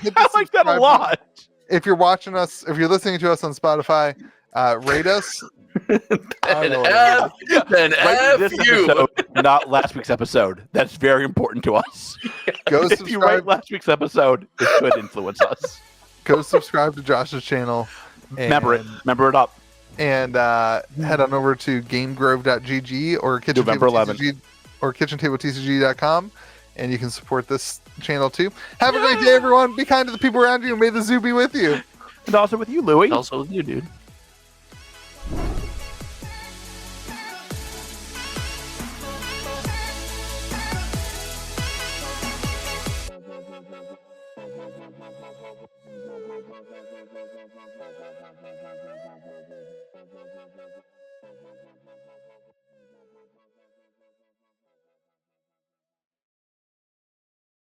Hit the I like that a subscribe lot. button. If you're watching us, if you're listening to us on Spotify, rate us. Then F This you. episode, not last week's episode. That's very important to us. Go If you rate subscribe. last week's episode, it could influence us. Go subscribe to Josh's channel. Remember it up. And head on over to gamegrove.gg or November 11th. KitchenTableTCG or KitchenTableTCG.com, and you can support this channel too. Have a great day, everyone. Be kind to the people around you, and may the zoo be with you. And also with you, Louie. Also with you, dude.